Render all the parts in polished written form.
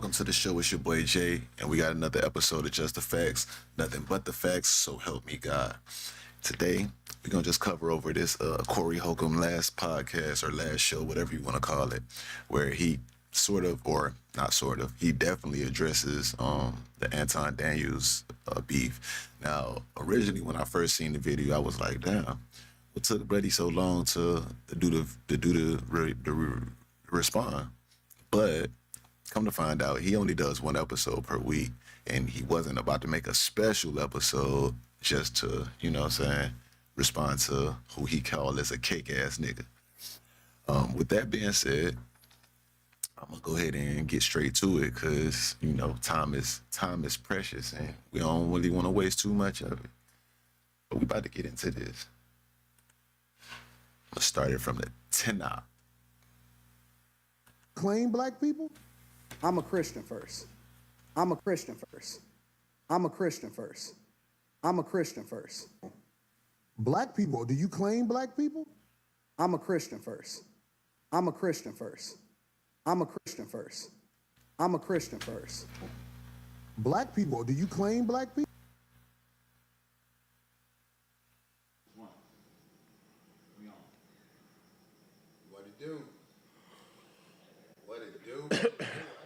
welcome to the show. It's your boy Jay, and we got another episode of Just the Facts. Nothing but the facts, so help me God. Today, we're going to just cover over this Corey Holcomb last podcast or last show, whatever you want to call it, where he sort of, or not sort of, he definitely addresses the Anton Daniels beef. Now, originally when I first seen the video, I was like, damn, what took Buddy so long to respond? But come to find out, he only does one episode per week, and he wasn't about to make a special episode just to, you know what I'm saying, respond to who he called as a cake-ass nigga. With that being said, I'm gonna go ahead and get straight to it because, you know, time is precious and we don't really want to waste too much of it. But we about to get into this. Let's start it from the tenor. Claim black people? I'm a Christian first. I'm a Christian first. I'm a Christian first. I'm a Christian first. Black people, do you claim black people? I'm a Christian first. I'm a Christian first. I'm a Christian first. I'm a Christian first. Black people, do you claim black people? What it do? What it do? I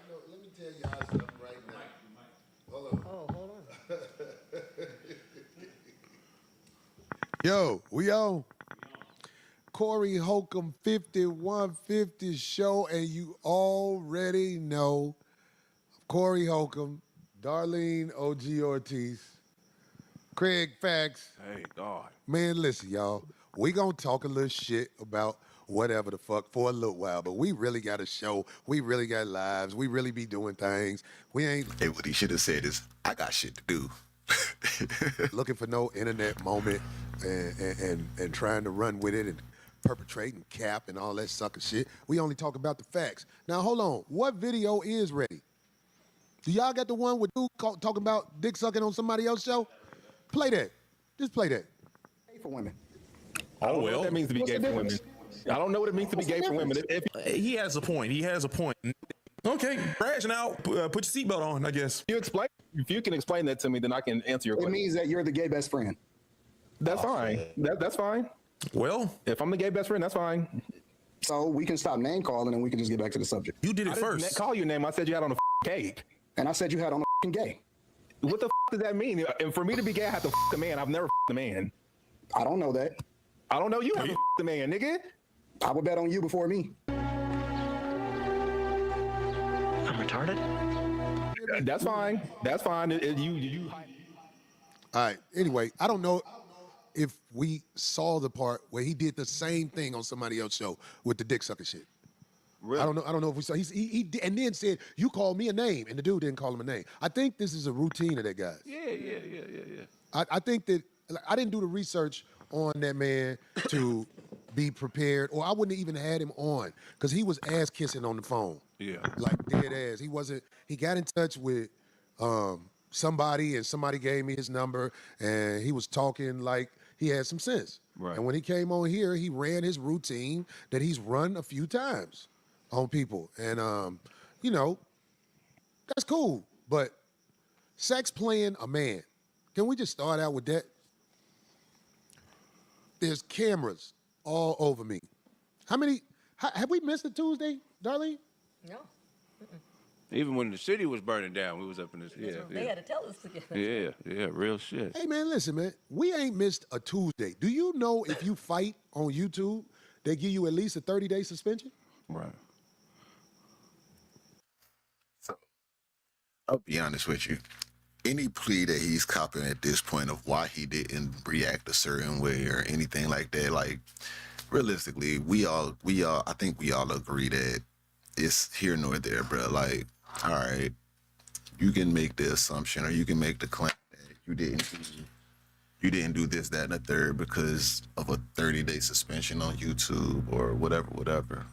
know, let me tell y'all something right now. Hold on. Oh, hold on. Yo, we on Corey Holcomb 5150 show, and you already know Corey Holcomb, Darlene OG Ortiz, Craig Fax. Hey, God. Man, listen, y'all. We gonna talk a little shit about whatever the fuck for a little while, but we really got a show. We really got lives. We really be doing things. We ain't Hey, what he should have said is, I got shit to do. looking for no internet moment and trying to run with it and perpetrate and cap and all that sucker shit. We only talk about the facts. Now, hold on. What video is ready? Do y'all got the one with dude talking about dick sucking on somebody else's show? Play that. Just play that. Gay for women. Oh, well. That means to be What's gay the for women. I don't know what it means to be gay for women. He has a point. He has a point. Okay, crashing out. Put your seatbelt on, I guess. If you can explain that to me, then I can answer your It question. means that you're the gay best friend. That's fine. That's fine. Well, If I'm the gay best friend, that's fine. So we can stop name calling and we can just get back to the subject. you did I it didn't first. call your name. I said you had on a cake. And I said you had on a gay. What the does that mean? And for me to be gay, I have to a man. I've never a man. I don't know that. I don't know you haven't a man, nigga. I would bet on you before me. I'm retarded? That's fine. That's fine. You. All right. Anyway, I don't know if we saw the part where he did the same thing on somebody else's show with the dick sucker shit. Really? I don't know if we saw. He did, and then said, "You called me a name," and the dude didn't call him a name. I think this is a routine of that guy. Yeah. I think that I didn't do the research on that man to be prepared, or I wouldn't have even had him on because he was ass kissing on the phone. Yeah. Like dead ass. He wasn't. He got in touch with somebody, and somebody gave me his number, and he was talking like he had some sense. Right. And when he came on here, he ran his routine that he's run a few times on people, and you know, that's cool. But sex playing a man. Can we just start out with that? There's cameras all over me. Have we missed a Tuesday, Darlene? No. Even when the city was burning down, we was up in this. They had to tell us to get Yeah, real shit. Hey man, listen, man. We ain't missed a Tuesday. Do you know if you fight on YouTube, they give you at least a 30-day suspension? Right. So, I'll be honest with you. Any plea that he's copping at this point of why he didn't react a certain way or anything like that, like realistically, I think we all agree that it's here nor there, bro. Like, all right, you can make the assumption or you can make the claim that you didn't do this, that, and the third because of a 30-day suspension on YouTube or whatever.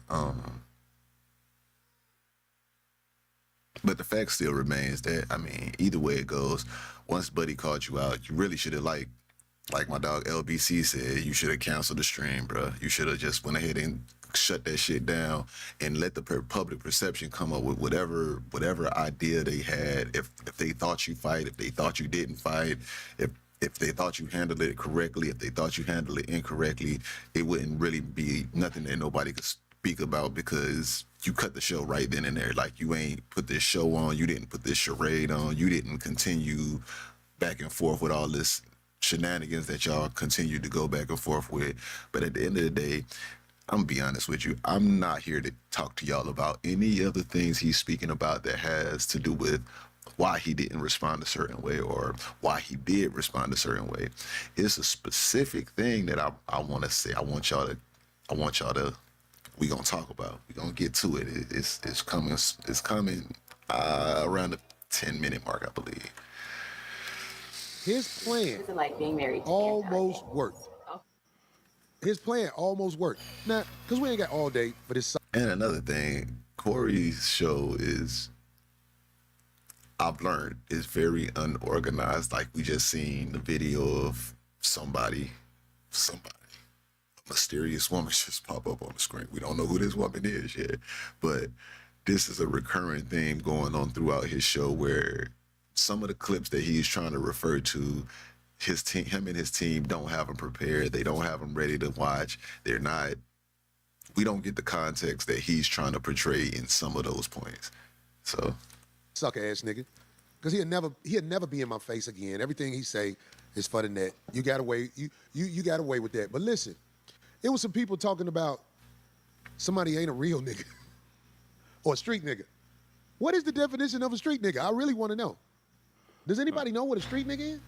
But the fact still remains that, I mean, either way it goes, once Buddy called you out, you really should have, like my dog LBC said, you should have canceled the stream, bro. You should have just went ahead and shut that shit down and let the public perception come up with whatever idea they had. If they thought you fight, if they thought you didn't fight, if they thought you handled it correctly, if they thought you handled it incorrectly, it wouldn't really be nothing that nobody could speak about because you cut the show right then and there. Like, you ain't put this show on, you didn't put this charade on, you didn't continue back and forth with all this shenanigans that y'all continue to go back and forth with. But at the end of the day, I'm gonna be honest with you, I'm not here to talk to y'all about any of the things he's speaking about that has to do with why he didn't respond a certain way or why he did respond a certain way. It's a specific thing that I want to say. I want y'all to we gonna talk about. We gonna get to it. It's coming. It's coming around the 10-minute mark, I believe. His plan like being married almost worked. His plan almost worked. Now, because we ain't got all day for this. And another thing, Corey's show is, I've learned, is very unorganized. Like, we just seen the video of somebody, a mysterious woman just pop up on the screen. We don't know who this woman is yet, but this is a recurring theme going on throughout his show where some of the clips that he's trying to refer to, his team, him and his team don't have them prepared. They don't have them ready to watch. We don't get the context that he's trying to portray in some of those points. So, suck ass nigga, because he'll never be in my face again. Everything he say is for the net. You got away, you got away with that. But listen, it was some people talking about somebody ain't a real nigga or a street nigga. What is the definition of a street nigga? I really want to know. Does anybody know what a street nigga is?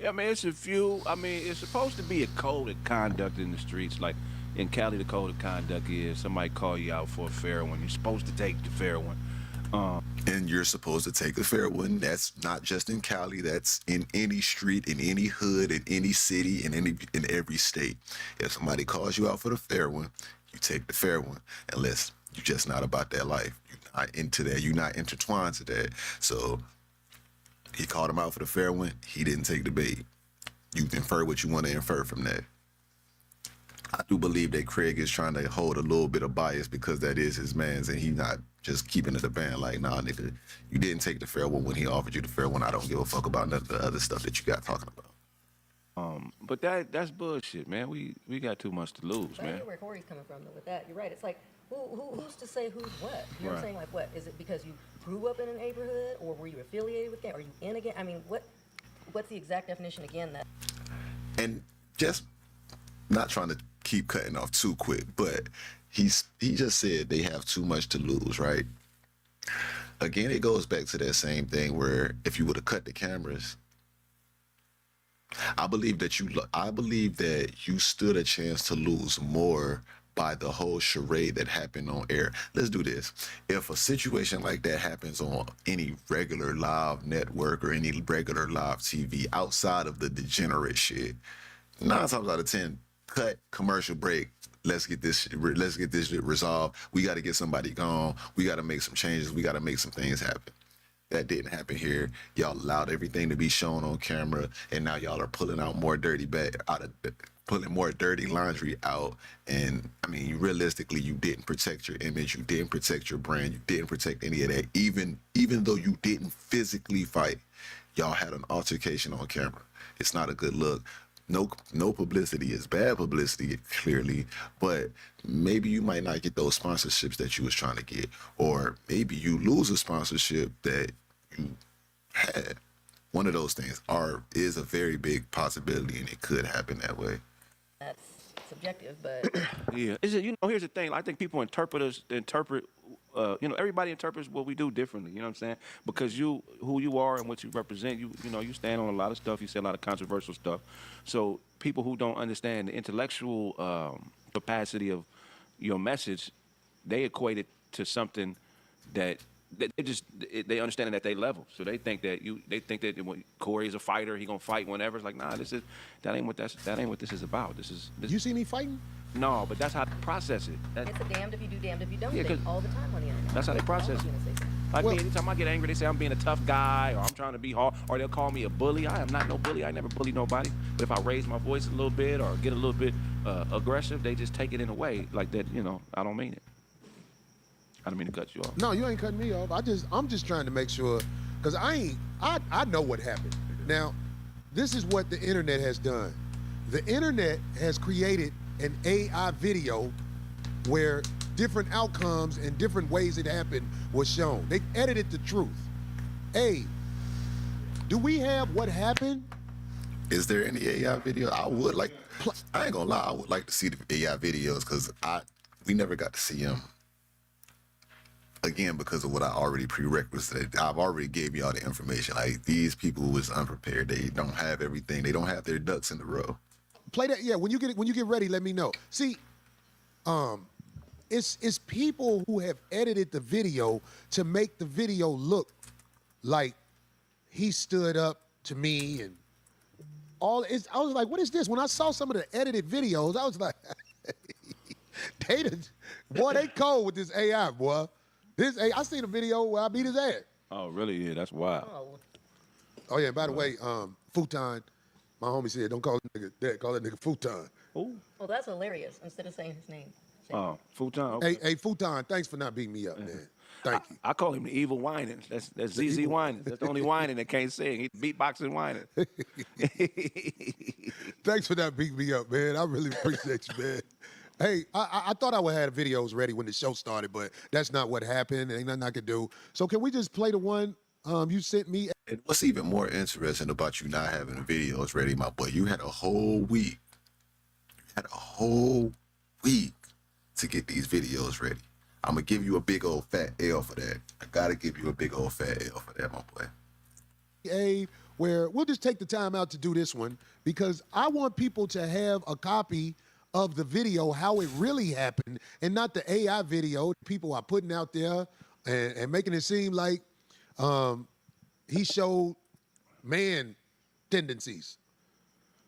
Yeah, I mean, it's a few. I mean, it's supposed to be a code of conduct in the streets. Like in Cali, the code of conduct is somebody call you out for a fair one. You're supposed to take the fair one. And you're supposed to take the fair one. That's not just in Cali. That's in any street, in any hood, in any city, in every state. If somebody calls you out for the fair one, you take the fair one. Unless you're just not about that life. You're not into that. You're not intertwined to that. So he called him out for the fair one. He didn't take the bait. You infer what you want to infer from that. I do believe that Craig is trying to hold a little bit of bias because that is his man's, and he's not just keeping it a band like, nah, nigga, you didn't take the fair one when he offered you the fair one. I don't give a fuck about none of the other stuff that you got talking about. But that's bullshit, man. We got too much to lose, I man. get where Corey's coming from though with that. You're right. It's like who's to say who's what? You know what I'm saying? Like, what is it because you grew up in a neighborhood, or were you affiliated with gang? Are you in a gang? I mean, what's the exact definition again? That And just not trying to keep cutting off too quick, but he just said they have too much to lose, right? Again, it goes back to that same thing where if you would have cut the cameras, I believe that you stood a chance to lose more by the whole charade that happened on air. Let's do this. If a situation like that happens on any regular live network or any regular live TV outside of the degenerate shit, 9 times out of 10, cut, commercial break. Let's get this shit resolved. We got to get somebody gone. We got to make some changes. We got to make some things happen. That didn't happen here. Y'all allowed everything to be shown on camera, and now y'all are pulling out more pulling more dirty laundry out. And I mean, realistically, you didn't protect your image. You didn't protect your brand. You didn't protect any of that. Even though you didn't physically fight, y'all had an altercation on camera. It's not a good look. No publicity is bad publicity, clearly, but maybe you might not get those sponsorships that you was trying to get, or maybe you lose a sponsorship that you had. One of those things is a very big possibility, and it could happen that way. that's subjective, but Yeah. Is it? Here's the thing. I think people interpret. Everybody interprets what we do differently. You know what I'm saying? Because who you are and what you represent, you stand on a lot of stuff. You say a lot of controversial stuff. So people who don't understand the intellectual capacity of your message, they equate it to something that they understand it at their level. So they think that when Corey is a fighter, he gonna fight whenever. It's like, nah, that ain't what this is about. This. You see me fighting? No, but that's how they process it. it's a damned if you do, damned if you don't Yeah, thing 'cause all the time on the internet. that's how they All process of it. you gonna say something. Like Well- me, anytime I get angry, they say I'm being a tough guy, or I'm trying to be hard, or they'll call me a bully. I am not no bully. I never bully nobody. But if I raise my voice a little bit or get a little bit aggressive, they just take it in a way like that. I don't mean it. I don't mean to cut you off. No, you ain't cutting me off. I'm just trying to make sure, because I know what happened. Now, this is what the internet has done. The internet has created an AI video where different outcomes and different ways it happened was shown. They edited the truth. Hey, do we have what happened? Is there any AI video? I ain't gonna lie, I would like to see the AI videos because we never got to see them. Again, because of what I already prerequisited. I've already gave y'all the information. Like, these people was unprepared. They don't have everything. They don't have their ducks in a row. Play that, yeah. When you get ready, let me know. See, it's people who have edited the video to make the video look like he stood up to me and all. I was like, what is this? When I saw some of the edited videos, I was like, they cold with this AI, boy. I seen a video where I beat his ass. Oh, really? Yeah, that's wild. Oh yeah. By the way, futon. My homie said, don't call that nigga that. Call that nigga futon. Ooh. Well, that's hilarious. Instead of saying his name. Oh, futon. Okay. Hey, futon. Thanks for not beating me up, man. Thank you. I call him the evil whining. That's ZZ whining. That's the only whining that can't sing. He's beatboxing whining. Thanks for not beating me up, man. I really appreciate you, man. Hey, I thought I would have videos ready when the show started, but that's not what happened. Ain't nothing I could do. So can we just play the one you sent me? And what's even more interesting about you not having the videos ready, my boy, you had a whole week. You had a whole week to get these videos ready. I'm going to give you a big old fat L for that. I got to give you a big old fat L for that, my boy. Where we'll just take the time out to do this one because I want people to have a copy of the video, how it really happened, and not the AI video people are putting out there and making it seem like he showed man tendencies.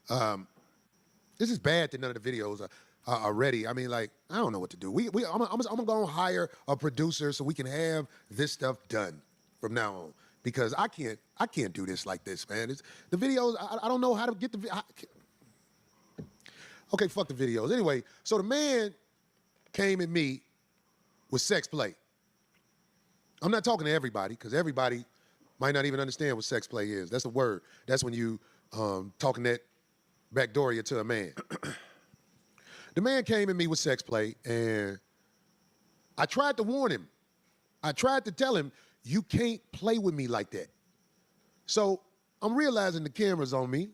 This is bad that none of the videos are ready. I mean, like, I don't know what to do. I'm gonna go hire a producer so we can have this stuff done from now on because I can't do this like this, man. The videos. I don't know how to get the. Okay, fuck the videos. Anyway, so the man came at me with sex play. I'm not talking to everybody because everybody might not even understand what sex play is. That's a word. That's when you talking that backdooria to a man. The man came at me with sex play, and I tried to warn him. I tried to tell him, you can't play with me like that. So I'm realizing the camera's on me.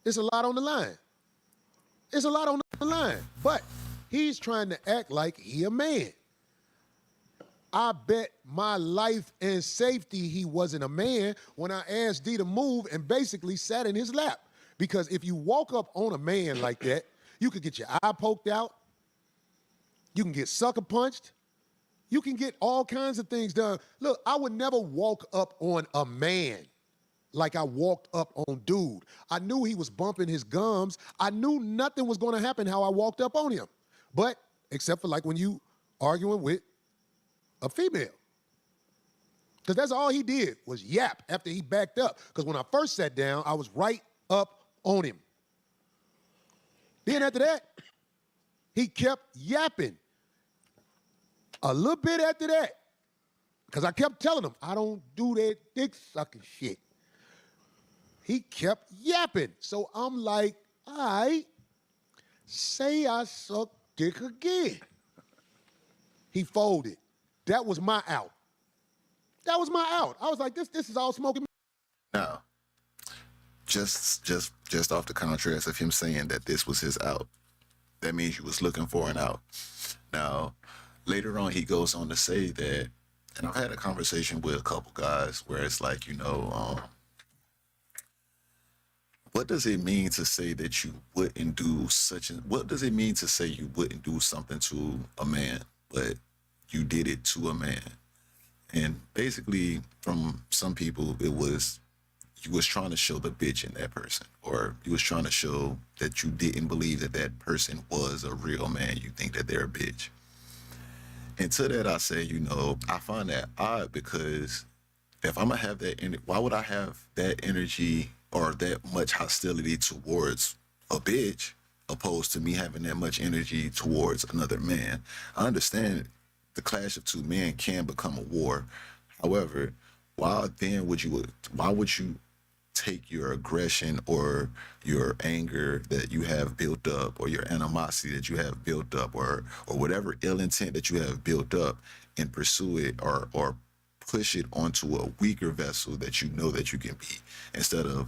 It's a lot on the line. It's a lot on the line, but he's trying to act like he a man. I bet my life and safety he wasn't a man when I asked D to move and basically sat in his lap. Because if you walk up on a man like that, you could get your eye poked out. You can get sucker punched. You can get all kinds of things done. Look, I would never walk up on a man like I walked up on dude. I knew he was bumping his gums. I knew nothing was going to happen how I walked up on him. But except for like when you arguing with a female. Because that's all he did was yap after he backed up. Because when I first sat down, I was right up on him. Then after that, he kept yapping. A little bit after that, because I kept telling him, I don't do that dick sucking shit. He kept yapping. So I'm like, all right, say I suck dick again. He folded. That was my out. That was my out. I was like, this is all smoking. Now, just off the contrast of him saying that this was his out, that means you was looking for an out. Now, later on, he goes on to say that, and I've had a conversation with a couple guys where it's like, what does it mean to say that you wouldn't do what does it mean to say you wouldn't do something to a man, but you did it to a man? And basically, from some people, it was you was trying to show the bitch in that person, or you was trying to show that you didn't believe that that person was a real man. You think that they're a bitch. And to that, I say, I find that odd because if I'm gonna have that, why would I have that energy or that much hostility towards a bitch opposed to me having that much energy towards another man. I understand the clash of two men can become a war. However, why would you take your aggression or your anger that you have built up or your animosity that you have built up or whatever ill intent that you have built up and pursue it or push it onto a weaker vessel that you know that you can beat instead of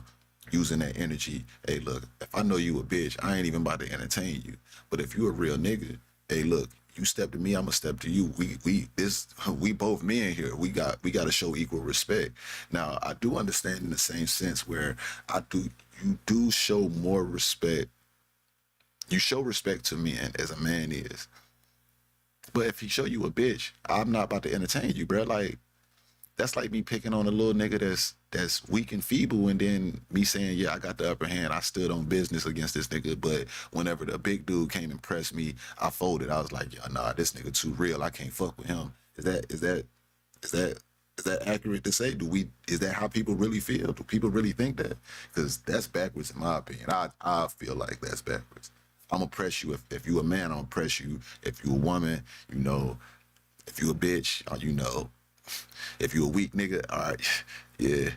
using that energy. Hey, look, if I know you a bitch, I ain't even about to entertain you. But if you a real nigga, hey, look, you step to me, I'ma step to you. We both men here. We got to show equal respect. Now, I do understand in the same sense where you do show more respect. You show respect to men as a man is. But if he show you a bitch, I'm not about to entertain you, bro. Like, that's like me picking on a little nigga that's weak and feeble, and then me saying, yeah, I got the upper hand. I stood on business against this nigga, but whenever the big dude came and pressed me, I folded. I was like, yeah, nah, this nigga too real. I can't fuck with him. Is that accurate to say? Is that how people really feel? Do people really think that? Because that's backwards in my opinion. I feel like that's backwards. I'm gonna press you. If you a man, I'm gonna press you. If you a woman, you know. If you a bitch, you know. If you a weak nigga, all right, yeah.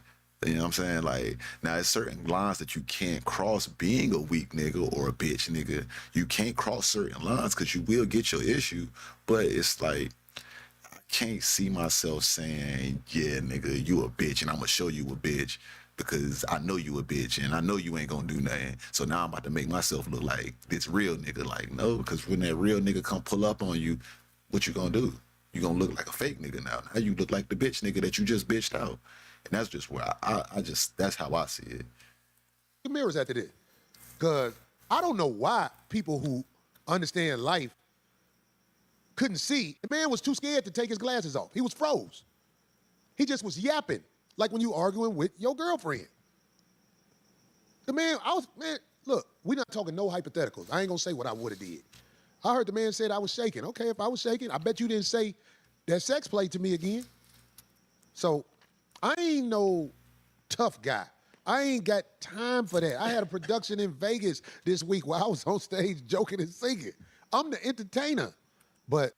You know what I'm saying? Like, now there's certain lines that you can't cross being a weak nigga or a bitch nigga. You can't cross certain lines because you will get your issue. But it's like, I can't see myself saying, yeah, nigga, you a bitch and I'm going to show you a bitch because I know you a bitch and I know you ain't going to do nothing. So now I'm about to make myself look like this real nigga. Like, no, because when that real nigga come pull up on you, what you going to do? You gonna look like a fake nigga now. Now you look like the bitch nigga that you just bitched out. And that's just where that's how I see it. The mirrors after this. Because I don't know why people who understand life couldn't see. The man was too scared to take his glasses off. He was froze. He just was yapping, like when you arguing with your girlfriend. The man, look, we're not talking no hypotheticals. I ain't gonna say what I would have did. I heard the man said I was shaking. Okay, if I was shaking, I bet you didn't say that sex play to me again. So I ain't no tough guy. I ain't got time for that. I had a production in Vegas this week where I was on stage joking and singing. I'm the entertainer. But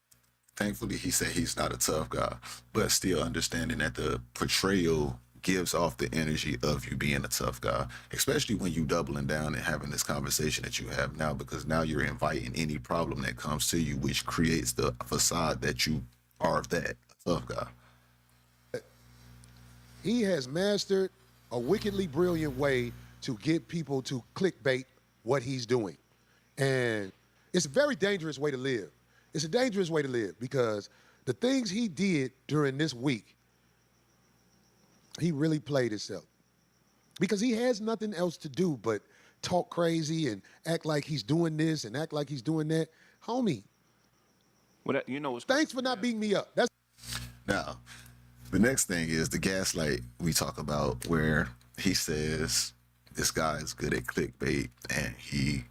thankfully, he said he's not a tough guy, but still understanding that the portrayal gives off the energy of you being a tough guy, especially when you doubling down and having this conversation that you have now, because now you're inviting any problem that comes to you, which creates the facade that you are that tough guy. He has mastered a wickedly brilliant way to get people to clickbait what he's doing. And it's a very dangerous way to live. It's a dangerous way to live because the things he did during this week, he really played himself because he has nothing else to do but talk crazy and act like he's doing this and act like he's doing that. Homie, Well, you know, thanks for not beating me up. That's Now, the next thing is the gaslight we talk about, where he says this guy is good at clickbait and he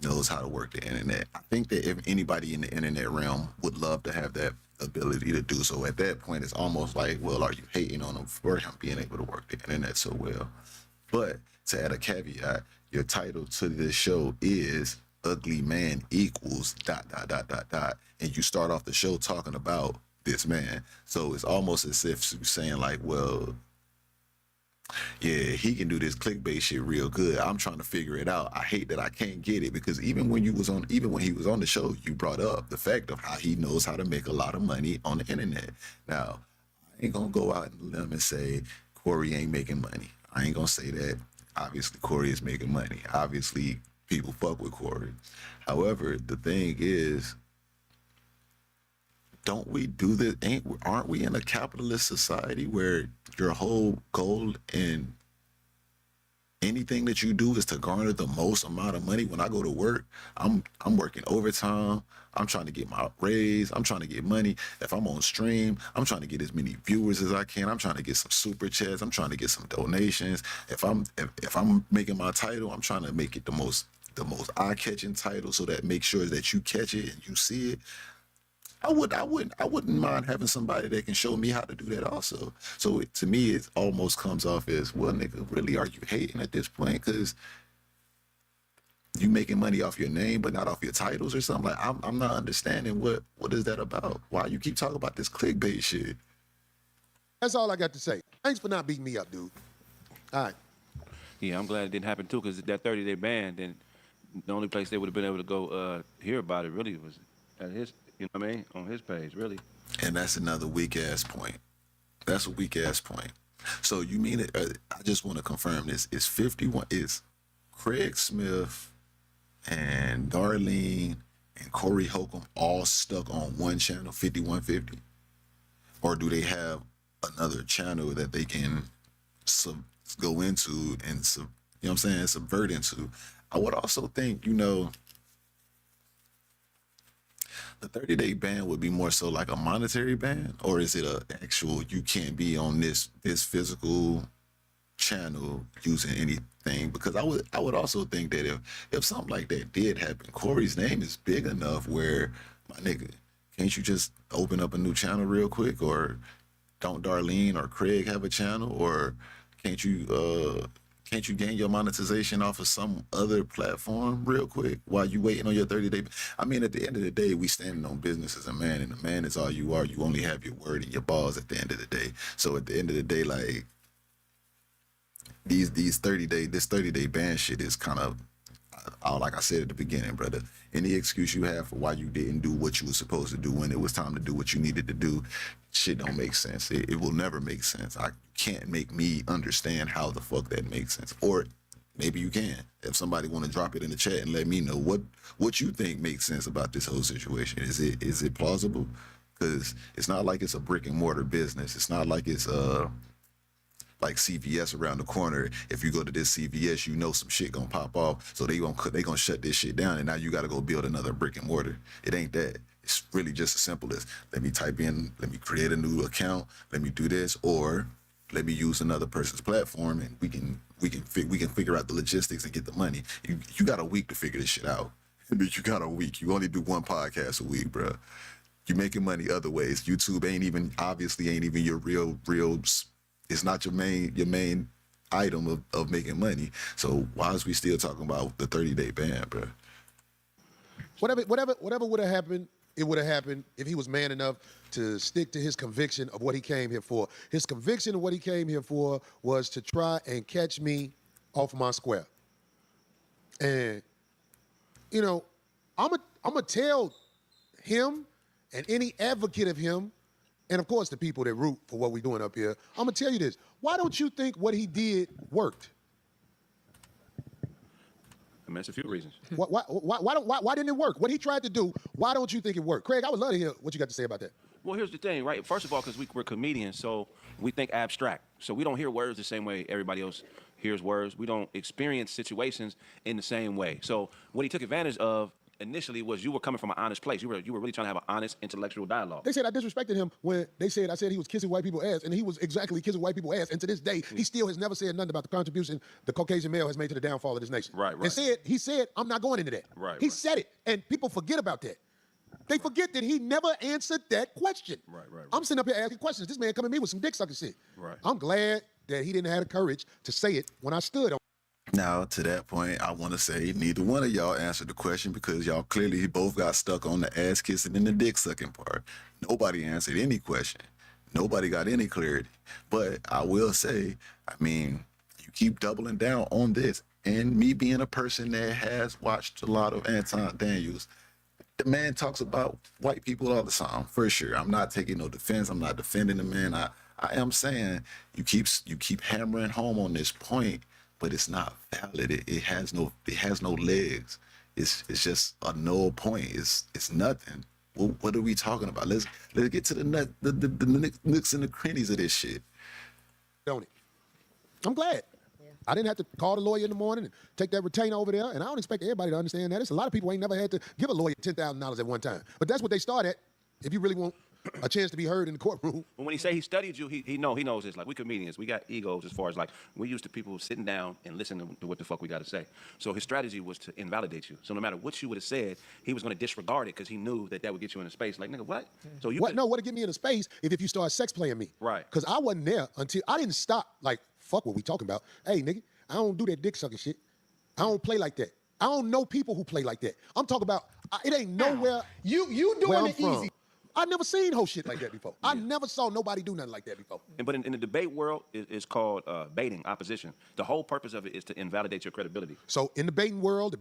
knows how to work the internet. I think that if anybody in the internet realm would love to have that ability to do so, at that point it's almost like, well, are you hating on him for him being able to work the internet so well? But to add a caveat, your title to this show is Ugly Man Equals ... and you start off the show talking about this man. So it's almost as if you're saying like, well, yeah, he can do this clickbait shit real good. I'm trying to figure it out. I hate that I can't get it, because even when he was on the show, you brought up the fact of how he knows how to make a lot of money on the internet. Now, I ain't gonna go out and limb and say Corey ain't making money. I ain't gonna say that. Obviously, Corey is making money. Obviously, people fuck with Corey. However, the thing is, don't we do this? Aren't we in a capitalist society where your whole goal in anything that you do is to garner the most amount of money? When I go to work, I'm working overtime. I'm trying to get my raise. I'm trying to get money. If I'm on stream, I'm trying to get as many viewers as I can. I'm trying to get some super chats. I'm trying to get some donations. If I'm making my title, I'm trying to make it the most eye-catching title, so that make sure that you catch it and you see it. I wouldn't mind having somebody that can show me how to do that also. So to me, it almost comes off as, well, nigga, really, are you hating at this point? Because You making money off your name, but not off your titles or something? Like, I'm not understanding what is that about? Why you keep talking about this clickbait shit? That's all I got to say. Thanks for not beating me up, dude. All right. Yeah, I'm glad it didn't happen too, because that 30-day ban, then the only place they would have been able to go hear about it really was at his, you know what I mean, on his page, really. And that's another weak ass point. That's a weak ass point. So you mean it? I just want to confirm this. Is 51? Is Craig Smith and Darlene and Corey Holcomb all stuck on one channel, 5150, or do they have another channel that they can go into and you know what I'm saying, subvert into? I would also think, you know, the 30-day ban would be more so like a monetary ban, or is it a actual you can't be on this physical channel using anything? Because I would also think that if something like that did happen, Corey's name is big enough where, my nigga, can't you just open up a new channel real quick? Or don't Darlene or Craig have a channel? Or can't you gain your monetization off of some other platform real quick while you waiting on your 30-day? I mean, at the end of the day, we standing on business as a man, and a man is all you are. You only have your word and your balls at the end of the day. So at the end of the day, like, this 30-day ban shit is kind of, like I said at the beginning, brother. Any excuse you have for why you didn't do what you were supposed to do when it was time to do what you needed to do, shit don't make sense. It will never make sense. I can't make me understand how the fuck that makes sense. Or maybe you can. If somebody want to drop it in the chat and let me know what you think makes sense about this whole situation. Is it plausible? Because it's not like it's a brick and mortar business. It's not like it's like CVS around the corner. If you go to this CVS, you know some shit gonna pop off, so they gonna shut this shit down, and now you gotta go build another brick and mortar. It ain't that. It's really just as simple as, let me create a new account, let me do this, or let me use another person's platform, and we can figure out the logistics and get the money. You got a week to figure this shit out. You got a week. You only do one podcast a week, bro. You making money other ways. YouTube ain't even your real. It's not your main item of making money. So why is we still talking about the 30-day ban, bro? Whatever would have happened, it would have happened if he was man enough to stick to his conviction of what he came here for. His conviction of what he came here for was to try and catch me off my square. And, you know, I'm gonna tell him and any advocate of him, and of course the people that root for what we're doing up here, I'm gonna tell you this. Why don't you think what he did worked? I mean, it's a few reasons. Why didn't it work? What he tried to do, why don't you think it worked? Craig, I would love to hear what you got to say about that. Well, here's the thing, right? First of all, because we're comedians, so we think abstract. So we don't hear words the same way everybody else hears words. We don't experience situations in the same way. So what he took advantage of initially was you were coming from an honest place. You were really trying to have an honest intellectual dialogue. They said I disrespected him when I said he was kissing white people's ass, and he was exactly kissing white people's ass. And to this day, he still has never said nothing about the contribution the Caucasian male has made to the downfall of this nation. Right. And he said, I'm not going into that. He said it, and people forget about that. They forget that he never answered that question. Right. I'm sitting up here asking questions. This man coming at me with some dick sucking shit. Right. I'm glad that he didn't have the courage to say it when I stood on. Now, to that point, I want to say neither one of y'all answered the question, because y'all clearly both got stuck on the ass kissing and the dick sucking part. Nobody answered any question. Nobody got any clarity. But I will say, I mean, you keep doubling down on this. And me being a person that has watched a lot of Anton Daniels, the man talks about white people all the time, for sure. I'm not taking no defense. I'm not defending the man. I am saying you keep hammering home on this point, but it's not valid. It has no legs. It's just a null point. It's nothing. Well, what are we talking about? Let's get to the nooks and the crannies of this shit. Don't it? I'm glad. Yeah. I didn't have to call the lawyer in the morning and take that retainer over there, and I don't expect everybody to understand that. It's a lot of people ain't never had to give a lawyer $10,000 at one time. But that's what they start at if you really want a chance to be heard in the courtroom. But when he say he studied you, he knows this. Like, we comedians, we got egos as far as, like, we're used to people sitting down and listening to what the fuck we got to say. So his strategy was to invalidate you. So no matter what you would have said, he was going to disregard it because he knew that would get you in a space. Like, nigga, what? So you what? No, what'd get me in a space if you start sex playing me? Right. Because I wasn't there until I didn't stop. Like, fuck what we talking about. Hey, nigga, I don't do that dick sucking shit. I don't play like that. I don't know people who play like that. I'm talking about, it ain't nowhere. You where doing I'm it from. easy. I never seen whole shit like that before. I never saw nobody do nothing like that before. But in the debate world, it's called baiting opposition. The whole purpose of it is to invalidate your credibility. So in the debate world,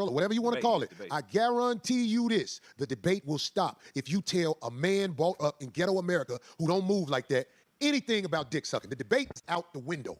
or whatever you want to call it, Debate. I guarantee you this: the debate will stop if you tell a man brought up in ghetto America who don't move like that anything about dick sucking. The debate is out the window.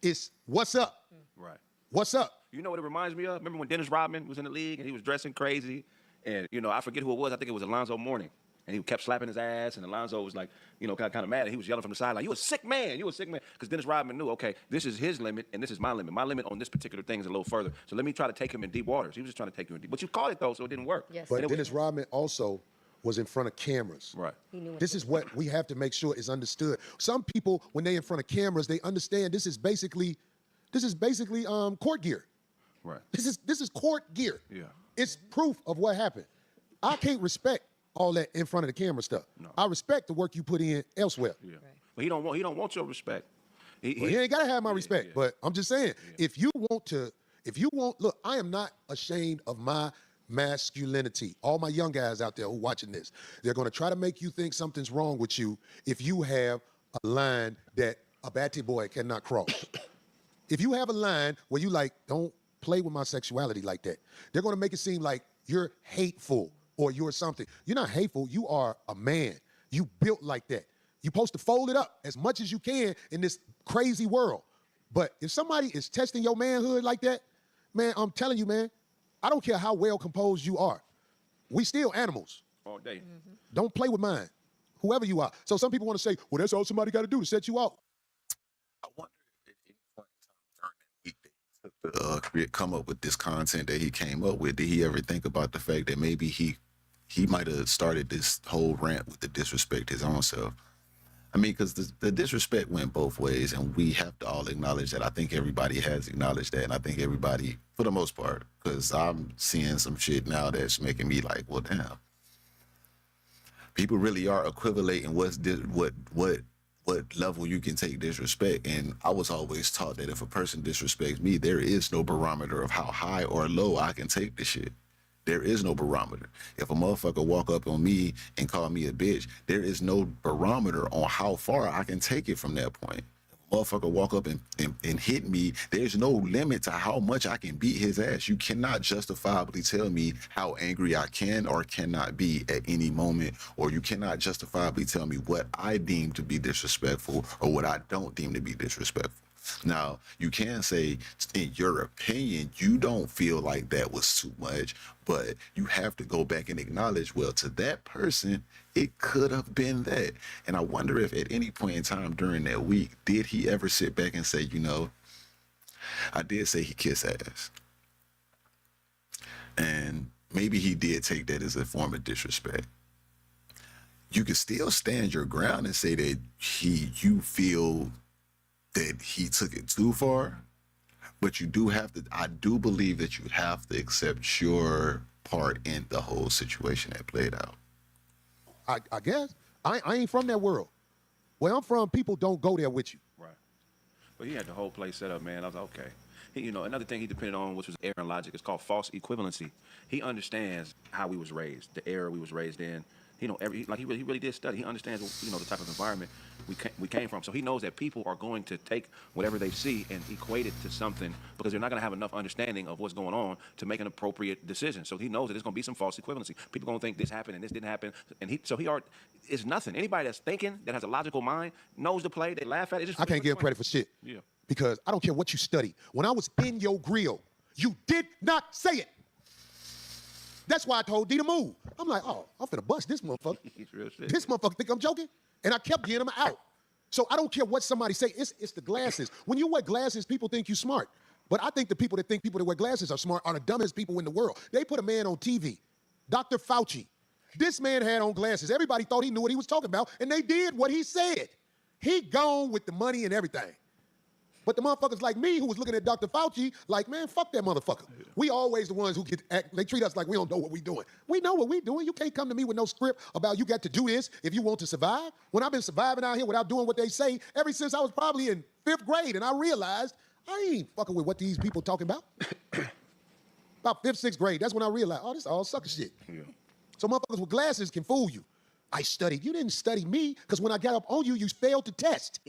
It's what's up? Right. What's up? You know what it reminds me of? Remember when Dennis Rodman was in the league and he was dressing crazy? And, I forget who it was. I think it was Alonzo Mourning. And he kept slapping his ass, and Alonzo was like, kind of mad. And he was yelling from the sideline, "You a sick man! You a sick man!" Because Dennis Rodman knew, okay, this is his limit, and this is my limit. My limit on this particular thing is a little further. So let me try to take him in deep waters. He was just trying to take you in deep. But you caught it though, so it didn't work. Yes. But Dennis Rodman also was in front of cameras. Right. He knew This is what we have to make sure is understood. Some people, when they're in front of cameras, they understand this is basically court gear. Right. This is court gear. Yeah. It's proof of what happened. I can't respect all that in front of the camera stuff. No. I respect the work you put in elsewhere. Yeah. But he don't want your respect. Well, he ain't gotta have my respect. yeah. But I'm just saying, if you want, look, I am not ashamed of my masculinity. All my young guys out there who watching this, they're gonna try to make you think something's wrong with you if you have a line that a batty boy cannot cross. If you have a line where you like, don't play with my sexuality like that, they're gonna make it seem like you're hateful or you're something. You're not hateful, you are a man. You built like that. You're supposed to fold it up as much as you can in this crazy world. But if somebody is testing your manhood like that, man, I'm telling you, man, I don't care how well composed you are. We still animals. All day. Mm-hmm. Don't play with mine, whoever you are. So some people want to say, well, that's all somebody got to do to set you out. I wonder if at any point in time during that week that he took to come up with this content that he came up with, did he ever think about the fact that maybe he might have started this whole rant with the disrespect his own self? I mean, because the disrespect went both ways, and we have to all acknowledge that. I think everybody has acknowledged that, and I think everybody, for the most part, because I'm seeing some shit now that's making me like, well, damn. People really are equivalating what level you can take disrespect. And I was always taught that if a person disrespects me, there is no barometer of how high or low I can take the shit. There is no barometer. If a motherfucker walk up on me and call me a bitch, there is no barometer on how far I can take it from that point. If a motherfucker walk up and hit me, there's no limit to how much I can beat his ass. You cannot justifiably tell me how angry I can or cannot be at any moment, or you cannot justifiably tell me what I deem to be disrespectful or what I don't deem to be disrespectful. Now, you can say, in your opinion, you don't feel like that was too much, but you have to go back and acknowledge, well, to that person, it could have been that. And I wonder if at any point in time during that week, did he ever sit back and say, I did say he kissed ass. And maybe he did take that as a form of disrespect. You can still stand your ground and say that you feel that he took it too far, but you do have to, I do believe that you have to accept your part in the whole situation that played out. I guess. I ain't from that world. Where I'm from, people don't go there with you. Right. But he had the whole place set up, man. I was like, okay. Another thing he depended on, which was error and logic, is called false equivalency. He understands how we was raised, the era we was raised in. He really did study. He understands, the type of environment we came from. So he knows that people are going to take whatever they see and equate it to something because they're not going to have enough understanding of what's going on to make an appropriate decision. So he knows that there's going to be some false equivalency. People are going to think this happened and this didn't happen. And it's nothing. Anybody that's thinking, that has a logical mind, knows the play. They laugh at it. I can't give credit for shit. Yeah. Because I don't care what you study. When I was in your grill, you did not say it. That's why I told D to move. I'm like, oh, I'm finna bust this motherfucker. He's real shit. This motherfucker think I'm joking? And I kept getting him out. So I don't care what somebody say. It's the glasses. When you wear glasses, people think you smart. But I think the people that wear glasses are smart are the dumbest people in the world. They put a man on TV, Dr. Fauci. This man had on glasses. Everybody thought he knew what he was talking about, and they did what he said. He gone with the money and everything. But the motherfuckers like me who was looking at Dr. Fauci like, man, fuck that motherfucker. We always the ones who they treat us like we don't know what we doing. We know what we doing. You can't come to me with no script about you got to do this if you want to survive. When I've been surviving out here without doing what they say ever since I was probably in 5th grade, and I realized I ain't fucking with what these people talking about. About 5th, 6th grade, that's when I realized, oh, this all sucker shit. Yeah. So motherfuckers with glasses can fool you. I studied. You didn't study me, because when I got up on you, you failed the test.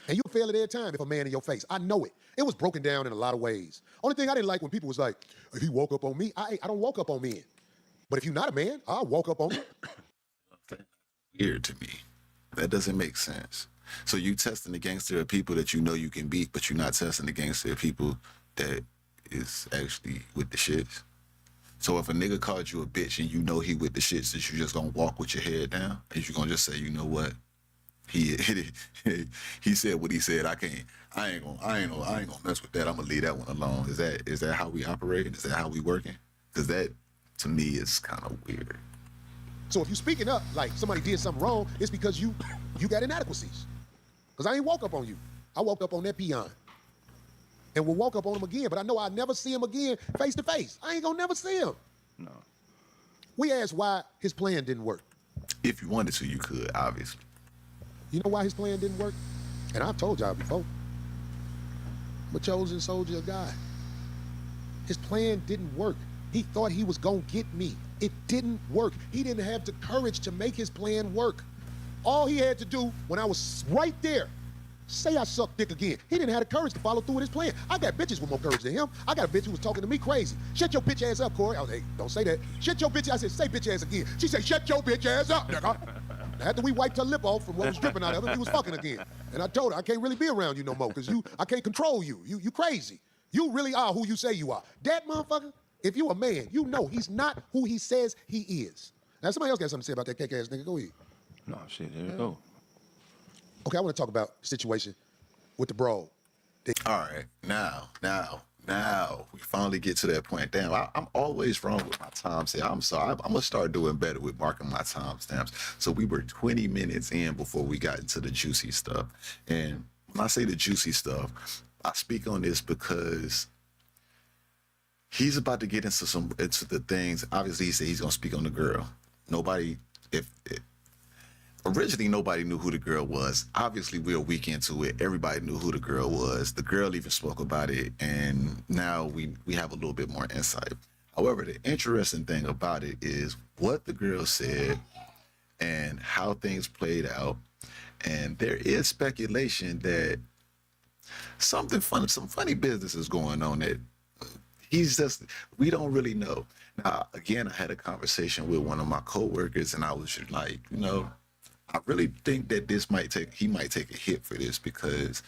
And you'll fail it every time if a man in your face. I know it. It was broken down in a lot of ways. Only thing I didn't like when people was like, if he woke up on me, I don't walk up on men. But if you're not a man, I'll walk up on you. Weird to me. That doesn't make sense. So you testing the gangster of people that you know you can beat, but you're not testing the gangster of people that is actually with the shits. So if a nigga called you a bitch and you know he with the shits, that you just gonna walk with your head down? Is you gonna just say, you know what? He said what he said. I ain't gonna mess with that. I'm gonna leave that one alone. Is that how we operate? Is that how we working? Because that to me is kind of weird. So if you speaking up like somebody did something wrong, it's because you got inadequacies. Because I ain't walk up on you. I woke up on that peon. And we'll walk up on him again, but I know I'll never see him again face to face. I ain't gonna never see him. No. We asked why his plan didn't work. If you wanted to, you could, obviously. You know why his plan didn't work? And I've told y'all before. I'm a chosen soldier of God. His plan didn't work. He thought he was gonna get me. It didn't work. He didn't have the courage to make his plan work. All he had to do when I was right there, say I sucked dick again. He didn't have the courage to follow through with his plan. I got bitches with more courage than him. I got a bitch who was talking to me crazy. Shut your bitch ass up, Corey. I was like, hey, don't say that. Shut your bitch. I said, say bitch ass again. She said, shut your bitch ass up, nigga. After we wiped her lip off from what was dripping out of her, we was fucking again. And I told her, I can't really be around you no more because I can't control you. You crazy. You really are who you say you are. That motherfucker, if you a man, you know he's not who he says he is. Now, somebody else got something to say about that cake-ass nigga. Go ahead. No, shit, there you go. Okay, I want to talk about the situation with the brawl. All right, now, we finally get to that point. Damn, I'm always wrong with my timestamp. I'm sorry. I'm gonna start doing better with marking my timestamps. So we were 20 minutes in before we got into the juicy stuff. And when I say the juicy stuff, I speak on this because he's about to get into the things. Obviously, he said he's gonna speak on the girl. Originally, nobody knew who the girl was. Obviously, we're a week into it. Everybody knew who the girl was. The girl even spoke about it, and now we have a little bit more insight. However, the interesting thing about it is what the girl said and how things played out. And there is speculation that some funny business is going on that we don't really know. Now, again, I had a conversation with one of my coworkers, and I was just like, I really think that he might take a hit for this because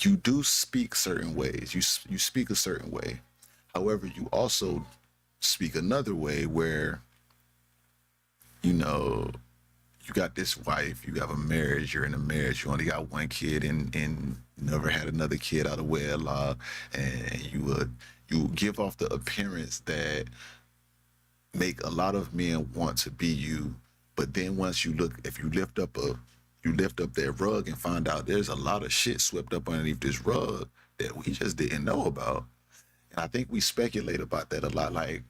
you do speak certain ways. You speak a certain way. However, you also speak another way where, you got this wife, you have a marriage, you're in a marriage, you only got one kid and never had another kid out of wedlock, and you give off the appearance that make a lot of men want to be you, but then once if you lift up that rug and find out there's a lot of shit swept up underneath this rug that we just didn't know about. And I think we speculate about that a lot. Like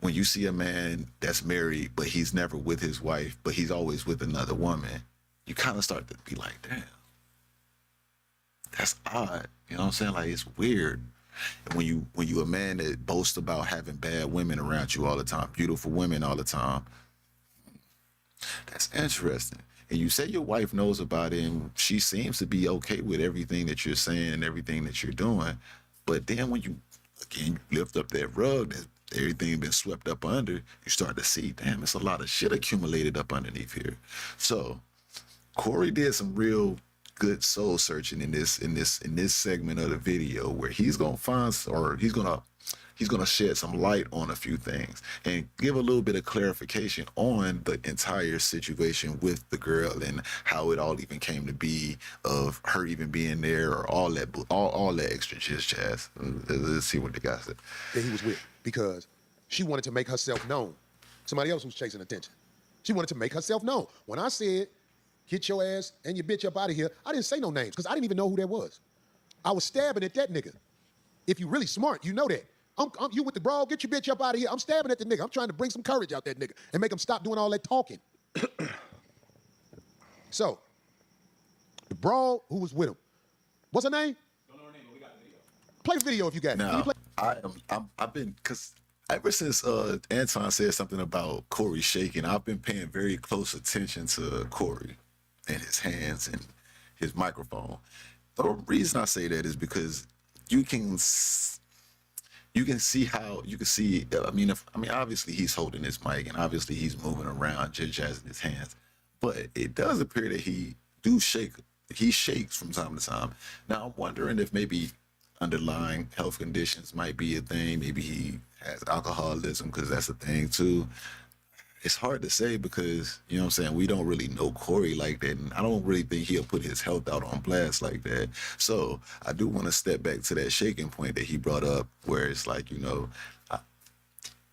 when you see a man that's married, but he's never with his wife, but he's always with another woman, you kind of start to be like, damn, that's odd. You know what I'm saying? Like, it's weird. And when you a man that boasts about having bad women around you all the time, beautiful women all the time, that's interesting. And you say your wife knows about it and she seems to be okay with everything that you're saying and everything that you're doing. But then when you lift up that rug that everything been swept up under, you start to see, damn, it's a lot of shit accumulated up underneath here. So Corey did some real good soul searching in this segment of the video where he's gonna he's gonna shed some light on a few things and give a little bit of clarification on the entire situation with the girl and how it all even came to be, of her even being there, or all that extra jazz. Let's see what the guy said. That he was with, because she wanted to make herself known. Somebody else was chasing attention. She wanted to make herself known. When I said, get your ass and your bitch up out of here, I didn't say no names because I didn't even know who that was. I was stabbing at that nigga. If you really smart, you know that. You with the brawl, get your bitch up out of here. I'm stabbing at the nigga. I'm trying to bring some courage out that nigga and make him stop doing all that talking. So, the brawl who was with him What's her name? Play the video if you got it. Can you Now, play- I've been, because ever since Anton said something about Corey shaking, I've been paying very close attention to Corey and his hands and his microphone. The reason I say that is because you can see how you can see. I mean, obviously he's holding his mic and obviously he's moving around, jazzing his hands, but it does appear that he do shake. He shakes from time to time. Now I'm wondering if maybe underlying health conditions might be a thing. Maybe he has alcoholism, because that's a thing too. It's hard to say because, you know what I'm saying, we don't really know Corey like that, and I don't really think he'll put his health out on blast like that. So I do want to step back to that shaking point that he brought up, where it's like, you know,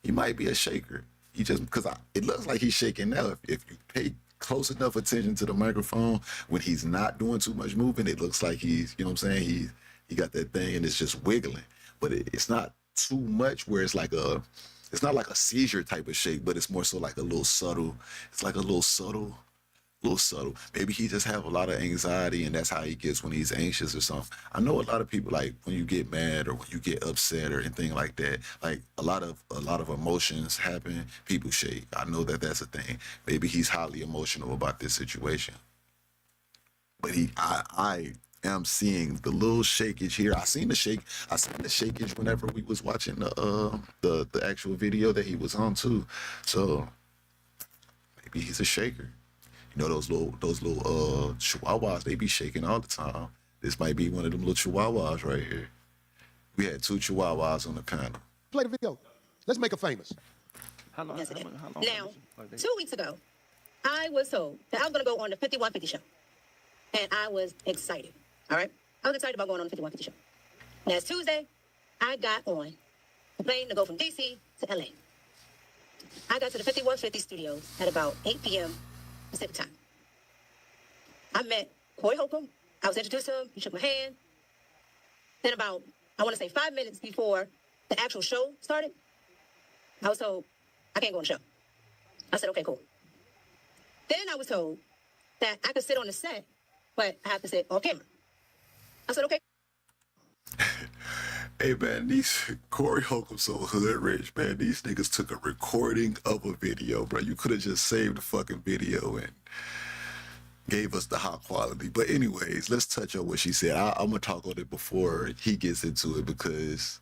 he might be a shaker. He just, because it looks like he's shaking now. If you pay close enough attention to the microphone when he's not doing too much moving, it looks like he's, you know what I'm saying, he got that thing and it's just wiggling, but it's not too much where it's not like a seizure type of shake, but it's more so like a little subtle. It's like a little subtle. Maybe he just have a lot of anxiety and that's how he gets when he's anxious or something. I know a lot of people, like when you get mad or when you get upset or anything like that, like a lot of emotions happen, people shake. I know that that's a thing. Maybe he's highly emotional about this situation. But I am seeing the little shakeage here. I seen the shakeage whenever we was watching the actual video that he was on too. So maybe he's a shaker. You know, those little chihuahuas, they be shaking all the time. This might be one of them little chihuahuas right here. We had 2 chihuahuas on the panel. Play the video. Let's make her famous. How long? Yes, it is. How long Now, like they- 2 weeks ago, I was told that I was going to go on the 5150 show. And I was excited. All right? I was excited about going on the 5150 show. Now, it's Tuesday. I got on the plane to go from D.C. to L.A. I got to the 5150 studios at about 8 p.m. Pacific time. I met Corey Holcomb. I was introduced to him. He shook my hand. Then about, I want to say 5 minutes before the actual show started, I was told, I can't go on the show. I said, okay, cool. Then I was told that I could sit on the set, but I have to sit off camera. I said, okay. Hey man, these Corey Holcomb so hood rich, man. These niggas took a recording of a video, bro. You could have just saved the fucking video and gave us the high quality. But anyways, let's touch on what she said. I'm gonna talk on it before he gets into it, because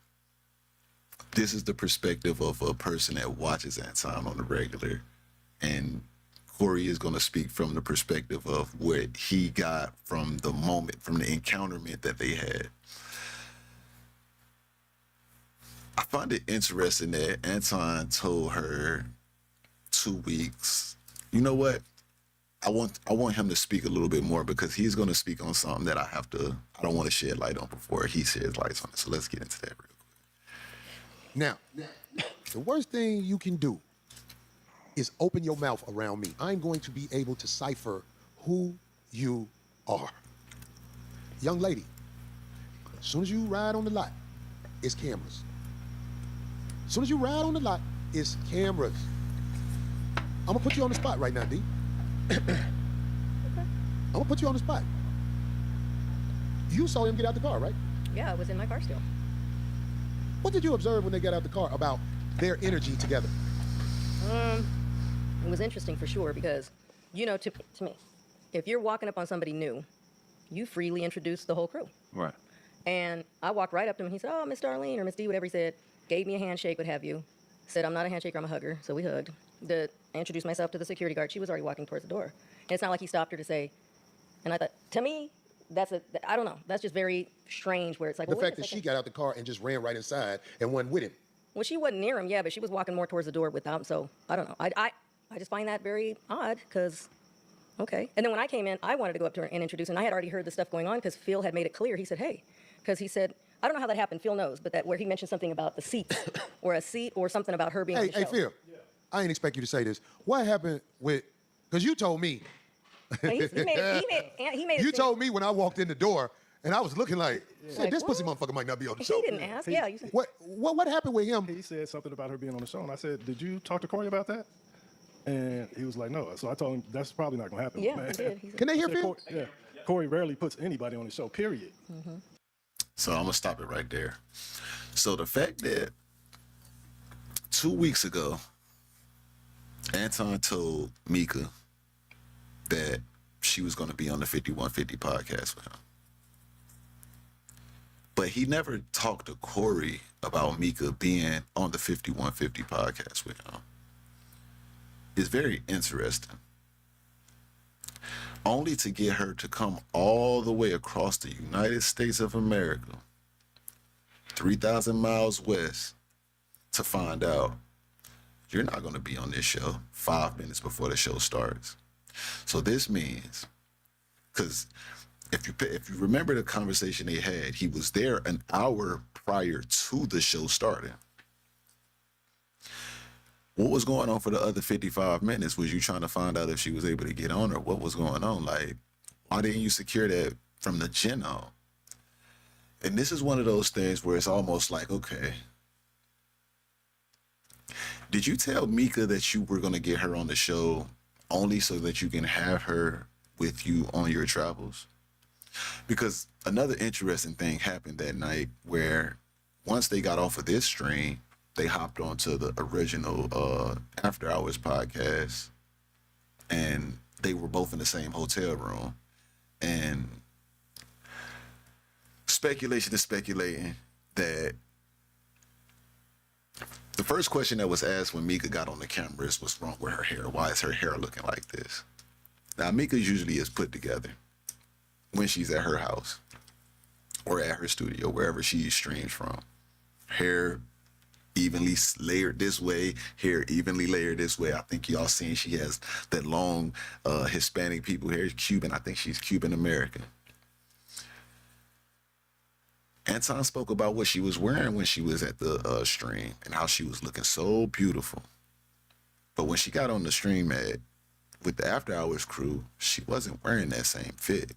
this is the perspective of a person that watches Anton on the regular, and Corey is gonna speak from the perspective of what he got from the moment, from the encounterment that they had. I find it interesting that Anton told her 2 weeks. You know what? I want him to speak a little bit more, because he's going to speak on something that I don't want to shed light on before he sheds light on it. So let's get into that real quick. Now, the worst thing you can do is open your mouth around me. I'm going to be able to cipher who you are. Young lady, as soon as you ride on the lot, it's cameras. As soon as you ride on the lot, it's cameras. I'm gonna put you on the spot right now, D. I'm gonna put you on the spot. You saw him get out the car, right? Yeah, I was in my car still. What did you observe when they got out the car about their energy together? It was interesting for sure, because, you know, to me, if you're walking up on somebody new, you freely introduce the whole crew. Right. And I walked right up to him. He said, "Oh, Miss Darlene," or "Miss D," whatever he said. Gave me a handshake, what have you. Said, "I'm not a handshaker, I'm a hugger." So we hugged. I introduced myself to the security guard. She was already walking towards the door. And it's not like he stopped her to say, and I thought, to me, I don't know. That's just very strange, where it's like, The well, wait fact a that she second. got out the car and just ran right inside and went with him. Well, she wasn't near him, yeah, but she was walking more towards the door without him. So I don't know. I just find that very odd, because, okay. And then when I came in, I wanted to go up to her and introduce her. And I had already heard the stuff going on, because Phil had made it clear. He said, hey, because he said, I don't know how that happened. Phil knows, but that where he mentioned something about the seat, or a seat, or something about her being on Hey, the hey, show. Phil, I ain't expect you to say this. What happened with, because you told me. And he made it You seem- told me when I walked in the door, and I was looking like, shit, Like, this pussy what? motherfucker might not be on the He show. didn't ask. Yeah, you said. What happened with him? He said something about her being on the show, and I said, "Did you talk to Corey about that?" And he was like, "No." So I told him that's probably not gonna happen. Yeah, man. he did. He said, Can they hear I said, Phil? Yeah. Corey rarely puts anybody on the show, period. So I'm gonna stop it right there. So the fact that 2 weeks ago, Anton told Mika that she was gonna be on the 5150 podcast with him. But he never talked to Corey about Mika being on the 5150 podcast with him. It's very interesting. Only to get her to come all the way across the United States of America, 3,000 miles west, to find out you're not going to be on this show 5 minutes before the show starts. So this means, because if you remember the conversation they had, he was there an hour prior to the show starting. What was going on for the other 55 minutes? Was you trying to find out if she was able to get on, or what was going on? Like, why didn't you secure that from the gen on? And this is one of those things where it's almost like, okay, did you tell Mika that you were going to get her on the show only so that you can have her with you on your travels? Because another interesting thing happened that night where once they got off of this stream, they hopped onto the original After Hours podcast, and they were both in the same hotel room. And speculation is speculating that the first question that was asked when Mika got on the camera is, what's wrong with her hair? Why is her hair looking like this? Now, Mika usually is put together when she's at her house or at her studio, wherever she streams from. Hair evenly layered this way, hair evenly layered this way. I think y'all seen she has that long Hispanic people hair. Cuban. I think she's Cuban American. Anton spoke about what she was wearing when she was at the stream and how she was looking so beautiful. But when she got on the stream with the After Hours crew, she wasn't wearing that same fit.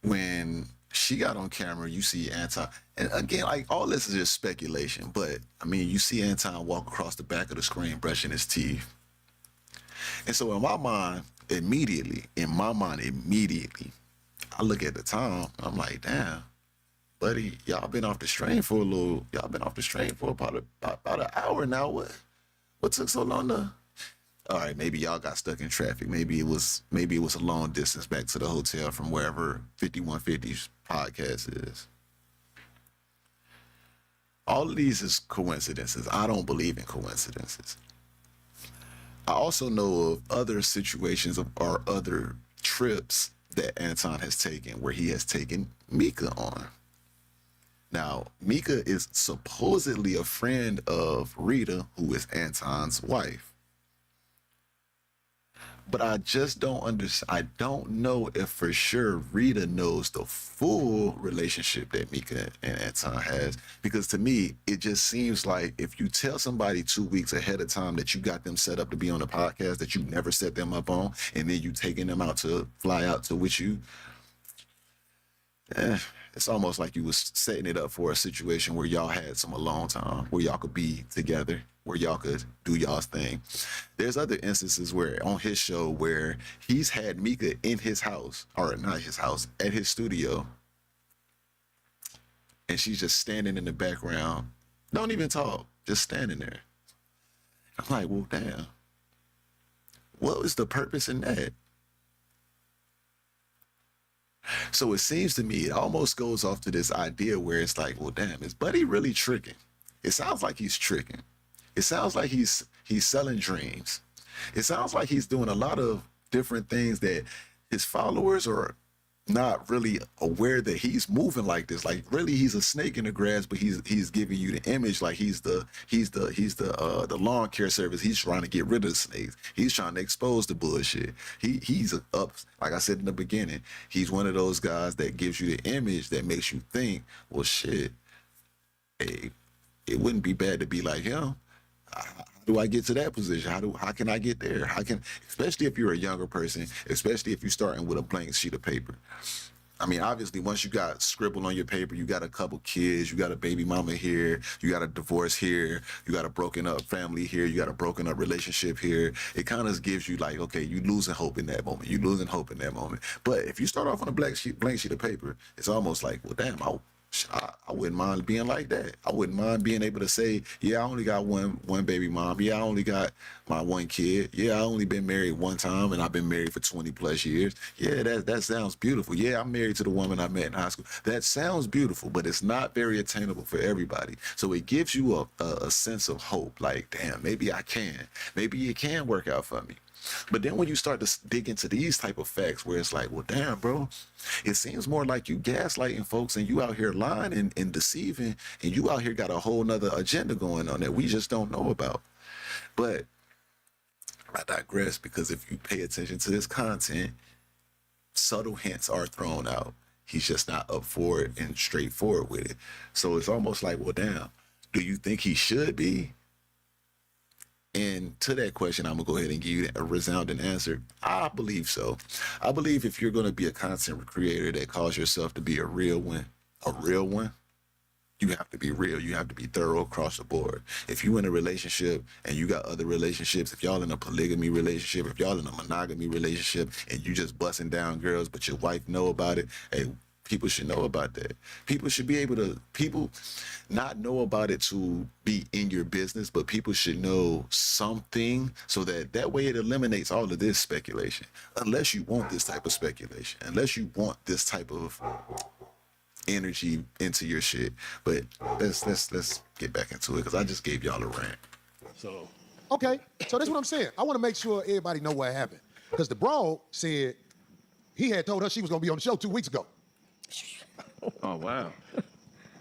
When she got on camera, you see Anton, and again, like, all this is just speculation, but I mean, you see Anton walk across the back of the screen brushing his teeth. And so in my mind, immediately, I look at the time, I'm like, damn, buddy, y'all been off the stream for about an hour now. What took so long to? All right, maybe y'all got stuck in traffic. Maybe it was a long distance back to the hotel from wherever 5150's podcast is. All of these is coincidences. I don't believe in coincidences. I also know of other situations or other trips that Anton has taken where he has taken Mika on. Now, Mika is supposedly a friend of Rita, who is Anton's wife. But I just don't understand. I don't know if for sure Rita knows the full relationship that Mika and Anton has. Because to me, it just seems like if you tell somebody 2 weeks ahead of time that you got them set up to be on a podcast that you never set them up on, and then you taking them out to fly out to with you, it's almost like you was setting it up for a situation where y'all had some alone time, where y'all could be together, where y'all could do y'all's thing. There's other instances where on his show where he's had Mika in his house, or not his house, at his studio, and she's just standing in the background, don't even talk, just standing there. I'm like, well, damn, what was the purpose in that? So it seems to me, it almost goes off to this idea where it's like, well, damn, is Buddy really tricking? It sounds like he's tricking. It sounds like he's selling dreams. It sounds like he's doing a lot of different things that his followers are not really aware that he's moving like this. Like, really, he's a snake in the grass, but he's giving you the image like he's the lawn care service. He's trying to get rid of the snakes. He's trying to expose the bullshit. He's up, like I said in the beginning, he's one of those guys that gives you the image that makes you think, well, shit, hey, it wouldn't be bad to be like him. How do I get to that position? How can I get there? Especially if you're a younger person, especially if you're starting with a blank sheet of paper. I mean, obviously, once you got scribbled on your paper, you got a couple kids, you got a baby mama here, you got a divorce here, you got a broken up family here, you got a broken up relationship here. It kind of gives you like, okay, you losing hope in that moment. You losing hope in that moment. But if you start off on a blank sheet of paper, it's almost like, well, damn, I wouldn't mind being like that. I wouldn't mind being able to say, yeah, I only got one baby mom. Yeah, I only got my one kid. Yeah, I only been married one time, and I've been married for 20 plus years. Yeah, that sounds beautiful. Yeah, I'm married to the woman I met in high school. That sounds beautiful, but it's not very attainable for everybody. So it gives you a sense of hope. Like, damn, maybe I can. Maybe it can work out for me. But then when you start to dig into these type of facts where it's like, well, damn, bro, it seems more like you gaslighting folks and you out here lying and deceiving, and you out here got a whole nother agenda going on that we just don't know about. But I digress, because if you pay attention to his content, subtle hints are thrown out. He's just not up for it and straightforward with it. So it's almost like, well, damn, do you think he should be? And to that question, I'm going to go ahead and give you a resounding answer. I believe so. I believe if you're going to be a content creator that calls yourself to be a real one, you have to be real. You have to be thorough across the board. If you in a relationship and you got other relationships, if y'all in a polygamy relationship, if y'all in a monogamy relationship and you just busting down girls, but your wife know about it, hey, people should know about that. People should be able to, people not know about it to be in your business, but people should know something so that way it eliminates all of this speculation. Unless you want this type of speculation, unless you want this type of energy into your shit. But let's get back into it, because I just gave y'all a rant. So Okay, so that's what I'm saying. I want to make sure everybody know what happened. Because the broad said he had told her she was going to be on the show 2 weeks ago. Oh, wow.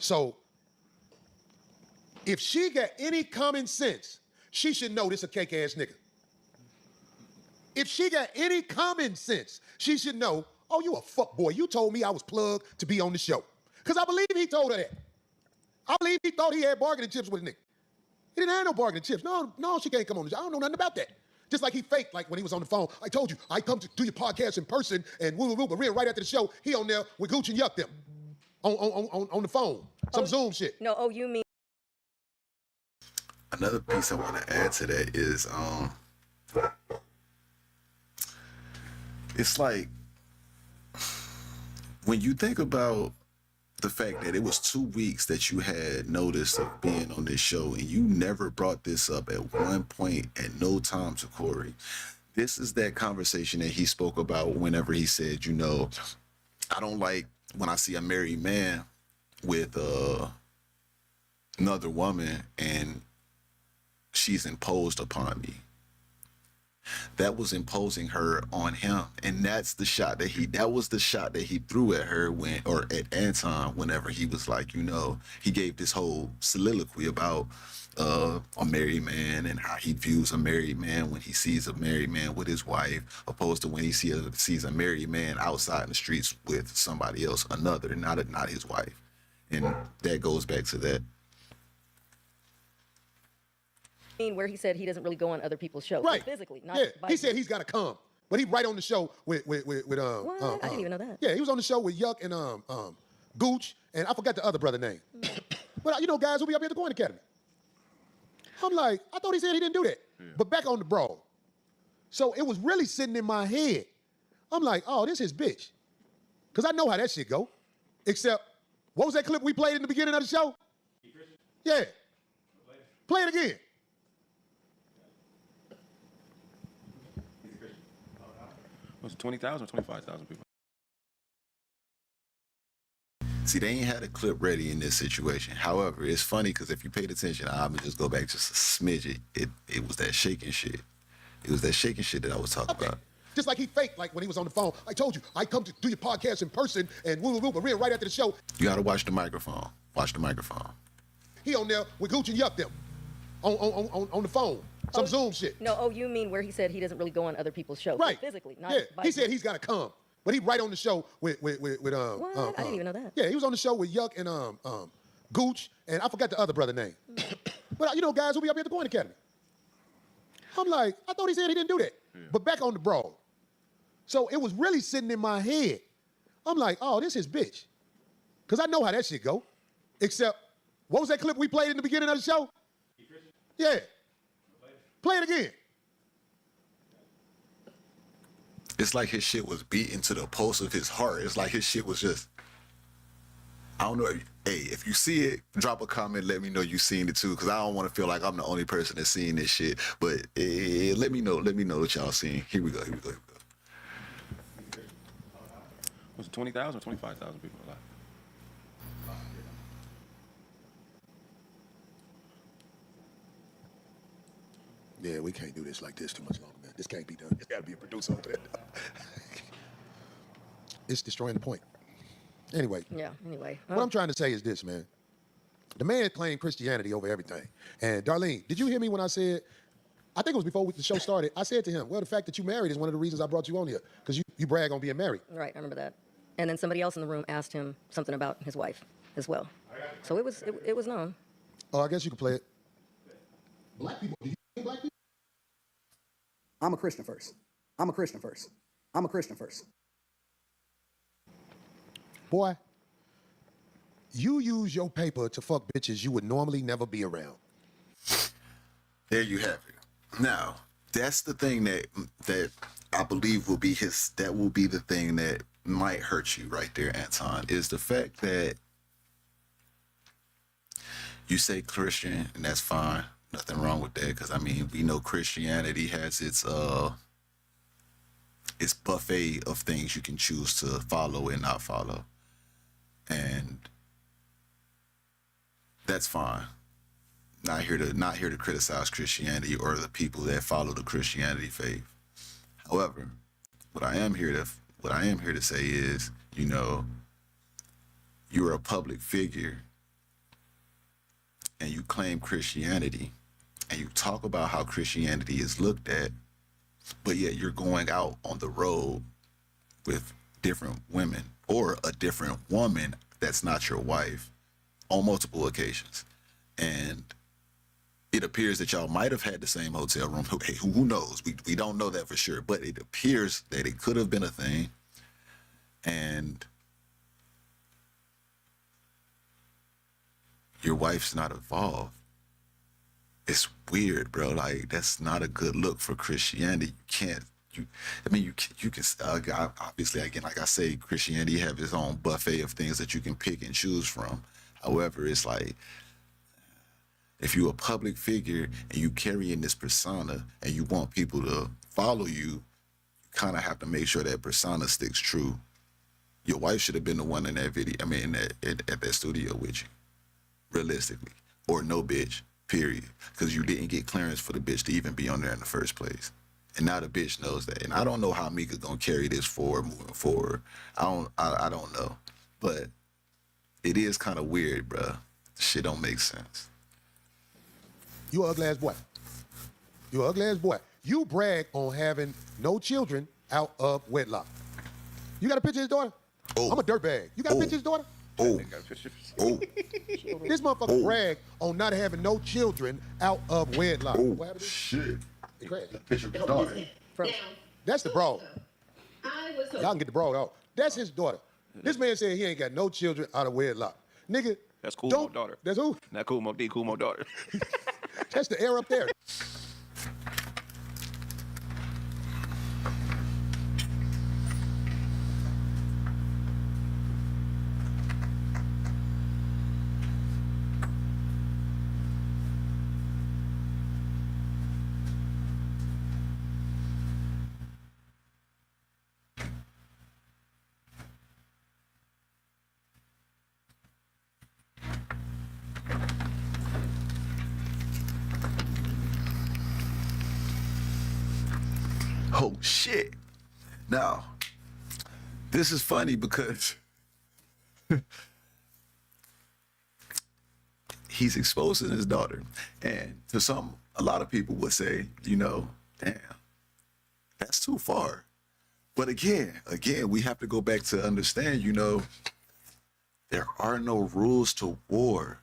So if she got any common sense, she should know this a cake-ass nigga. If she got any common sense, she should know, oh, you a fuck boy. You told me I was plugged to be on the show. Because I believe he told her that. I believe he thought he had bargaining chips with a nigga. He didn't have no bargaining chips. No, she can't come on the show. I don't know nothing about that. Just like he faked, like when he was on the phone. I told you, I come to do your podcast in person, and but right after the show, he on there with Gooch and Yuck them on the phone. Some Zoom shit. No, you mean. Another piece I want to add to that is, it's like, when you think about the fact that it was 2 weeks that you had notice of being on this show, and you never brought this up at one point at no time to Corey. This is that conversation that he spoke about whenever he said, you know, I don't like when I see a married man with another woman and she's imposed upon me. That was imposing her on him, and that's the shot that he threw at her at Anton whenever he was like, you know, he gave this whole soliloquy about a married man and how he views a married man when he sees a married man with his wife, opposed to when he sees a married man outside in the streets with somebody else, another, not his wife. And that goes back to that. Where he said he doesn't really go on other people's shows. Right. Physically, not yeah. He said he's got to come. But he right on the show with What? I didn't even know that. Yeah, he was on the show with Yuck and Gooch, and I forgot the other brother name. But you know, guys will be up here at the Coin Academy. I'm like, I thought he said he didn't do that. Yeah. But back on the brawl. So it was really sitting in my head. I'm like, oh, this is bitch. Because I know how that shit go. Except, what was that clip we played in the beginning of the show? Yeah. Play it again. Was it 20,000 or 25,000 people? See, they ain't had a clip ready in this situation. However, it's funny because if you paid attention, I'm gonna just go back just a smidge. It was that shaking shit. It was that shaking shit that I was talking about. Just like he faked, like when he was on the phone. I told you, I come to do your podcast in person, and but right after the show. You gotta watch the microphone. Watch the microphone. He on there with Gooch and Yuck them on the phone. Some Zoom shit. No, you mean where he said he doesn't really go on other people's shows. Right. Physically, not yeah. He said he's got to come. But he right on the show with What? I didn't even know that. Yeah, he was on the show with Yuck and Gooch, and I forgot the other brother name. But you know, guys will be up here at the Coin Academy. I'm like, I thought he said he didn't do that. Yeah. But back on the brawl. So it was really sitting in my head. I'm like, oh, this is bitch. Because I know how that shit go. Except, what was that clip we played in the beginning of the show? Yeah. Play it again. It's like his shit was beaten to the pulse of his heart. It's like his shit was just, I don't know. Hey, if you see it, drop a comment. Let me know you seen it too, because I don't want to feel like I'm the only person that's seeing this shit. But let me know. Let me know what y'all seen. Here we go. Here we go. Here we go. Was it 20,000 or 25,000 people alive? Yeah, we can't do this like this too much longer, man. This can't be done. It's got to be a producer over there. It's destroying the point. Anyway. Yeah, anyway. What I'm trying to say is this, man. The man claimed Christianity over everything. And Darlene, did you hear me when I said, I think it was before the show started, I said to him, well, the fact that you married is one of the reasons I brought you on here, because you brag on being married. Right, I remember that. And then somebody else in the room asked him something about his wife as well. So it was known. Oh, I guess you can play it. Black people, do you hate black people? I'm a Christian first. I'm a Christian first. I'm a Christian first. Boy, you use your paper to fuck bitches you would normally never be around. There you have it. Now, that's the thing that I believe will be the thing that might hurt you right there, Anton, is the fact that you say Christian, and that's fine. Nothing wrong with that, because I mean, we know Christianity has its buffet of things you can choose to follow and not follow. And that's fine. Not here to criticize Christianity or the people that follow the Christianity faith. However, what I am here to say is, you know, you're a public figure and you claim Christianity and you talk about how Christianity is looked at, but yet you're going out on the road with different women or a different woman that's not your wife on multiple occasions. And it appears that y'all might have had the same hotel room. Hey, who knows? We don't know that for sure, but it appears that it could have been a thing. And your wife's not involved. It's weird, bro. Like, that's not a good look for Christianity. You can obviously, again, like I say, Christianity have its own buffet of things that you can pick and choose from. However, it's like, if you're a public figure and you carry in this persona and you want people to follow you, you kind of have to make sure that persona sticks true. Your wife should have been the one in that video, at that studio with you, realistically. Or no bitch, period. Because you didn't get clearance for the bitch to even be on there in the first place. And now the bitch knows that. And I don't know how Mika's gonna carry this forward, moving forward. I don't know. But it is kind of weird, bruh. Shit don't make sense. You ugly ass boy. You ugly ass boy. You brag on having no children out of wedlock. You got a picture of his daughter? Oh. I'm a dirtbag. You got a picture of his daughter? Oh. This motherfucker brag on not having no children out of wedlock. Oh, What happened to shit. you? Craig. Picture of his daughter. That's the broad. Y'all can get the broad out. That's his daughter. This man said he ain't got no children out of wedlock. Nigga. That's Cool Mo daughter. That's who? Not Cool Mo D, Cool Mo daughter. That's the air up there. Oh, shit. Now, this is funny because he's exposing his daughter. And to a lot of people would say, you know, damn, that's too far. But again, we have to go back to understand, you know, there are no rules to war.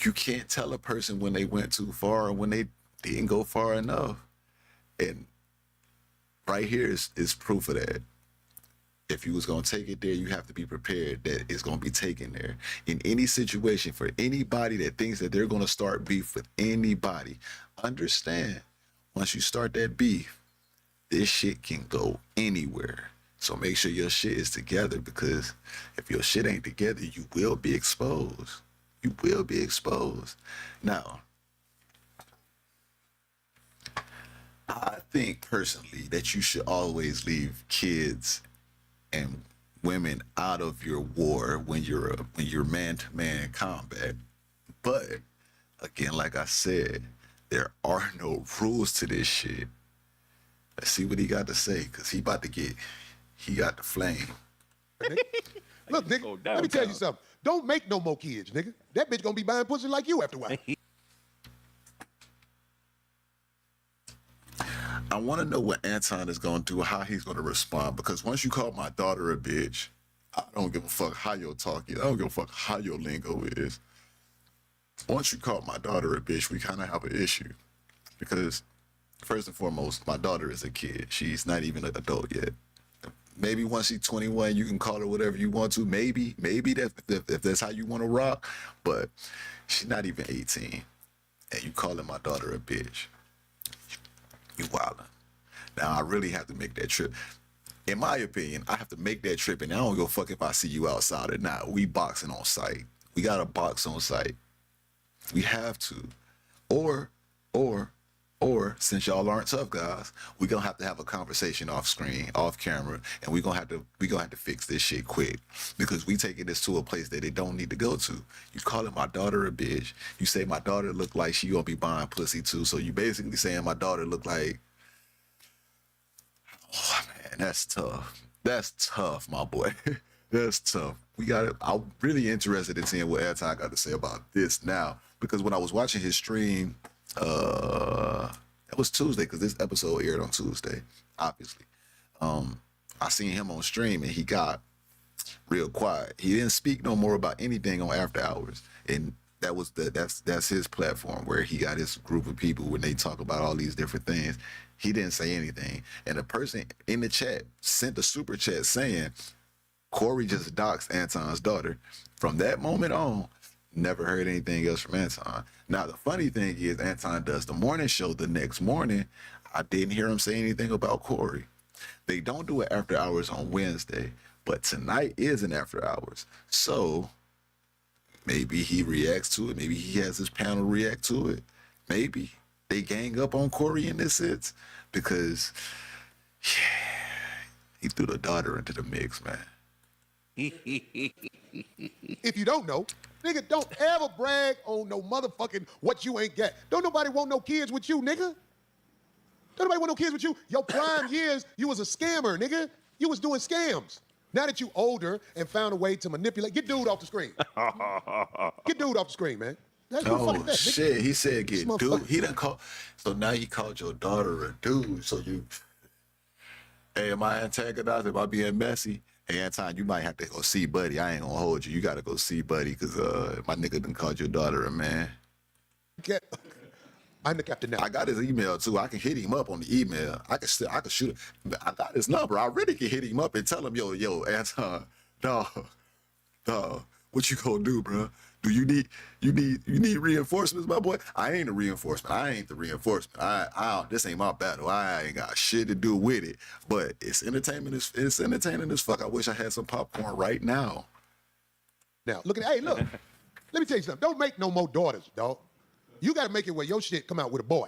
You can't tell a person when they went too far and when they didn't go far enough. And right here is proof of that. If you was gonna take it there, you have to be prepared that it's gonna be taken there. In any situation, for anybody that thinks that they're gonna start beef with anybody, understand once you start that beef, this shit can go anywhere. So make sure your shit is together, because if your shit ain't together, you will be exposed. You will be exposed. Now, I think personally that you should always leave kids and women out of your war when you're man-to-man combat. But again, like I said, there are no rules to this shit. Let's see what he got to say, because he got the flame. Look, nigga, let me tell you something. Don't make no more kids, nigga. That bitch gonna be buying pussy like you after a while. I want to know what Anton is going to do, how he's going to respond, because once you call my daughter a bitch, I don't give a fuck how your talk is. I don't give a fuck how your lingo is. Once you call my daughter a bitch, we kind of have an issue, because first and foremost, my daughter is a kid. She's not even an adult yet. Maybe once she's 21, you can call her whatever you want to. Maybe that if that's how you want to rock, but she's not even 18, and you calling my daughter a bitch. You wildin'. Now I really have to make that trip. In my opinion, I have to make that trip, and I don't give a fuck if I see you outside or not. We boxing on site. We got a box on site. We have to. Or since y'all aren't tough guys, we gonna have to have a conversation off screen, off camera, and we gonna have to fix this shit quick, because we taking this to a place that it don't need to go to. You calling my daughter a bitch. You say my daughter look like she gonna be buying pussy too. So you basically saying my daughter look like, oh man, that's tough. That's tough, my boy. That's tough. I'm really interested in seeing what Anton got to say about this now, because when I was watching his stream, it was Tuesday, because this episode aired on Tuesday, obviously. I seen him on stream, and he got real quiet. He didn't speak no more about anything on After Hours, and that's his platform, where he got his group of people when they talk about all these different things. He didn't say anything, and a person in the chat sent a super chat saying Corey just doxed Anton's daughter. From that moment on, never heard anything else from Anton. Now, the funny thing is, Anton does the morning show the next morning. I didn't hear him say anything about Corey. They don't do it After Hours on Wednesday, but tonight is an After Hours. So maybe he reacts to it. Maybe he has his panel react to it. Maybe they gang up on Corey in this sense, because he threw the daughter into the mix, man. If you don't know, nigga, don't ever brag on no motherfucking what you ain't got. Don't nobody want no kids with you, nigga. Don't nobody want no kids with you. Your prime years, you was a scammer, nigga. You was doing scams. Now that you older and found a way to manipulate, get dude off the screen. Get dude off the screen, man. Oh shit! He said get dude. He done call. So now he called your daughter a dude. So you, hey, am I antagonizing? Am I being messy? Hey, Anton, you might have to go see Buddy. I ain't gonna hold you. You gotta go see Buddy, because my nigga done called your daughter a man. I'm the captain now. I got his email too. I can hit him up on the email. I can shoot him. I got his number. I really can hit him up and tell him, yo, Anton, dog, what you gonna do, bro? Do you need reinforcements, my boy? I ain't a reinforcement. I ain't the reinforcement. This ain't my battle. I ain't got shit to do with it. But it's entertainment. It's entertaining as fuck. I wish I had some popcorn right now. Now, look. Let me tell you something. Don't make no more daughters, dog. You got to make it where your shit come out with a boy,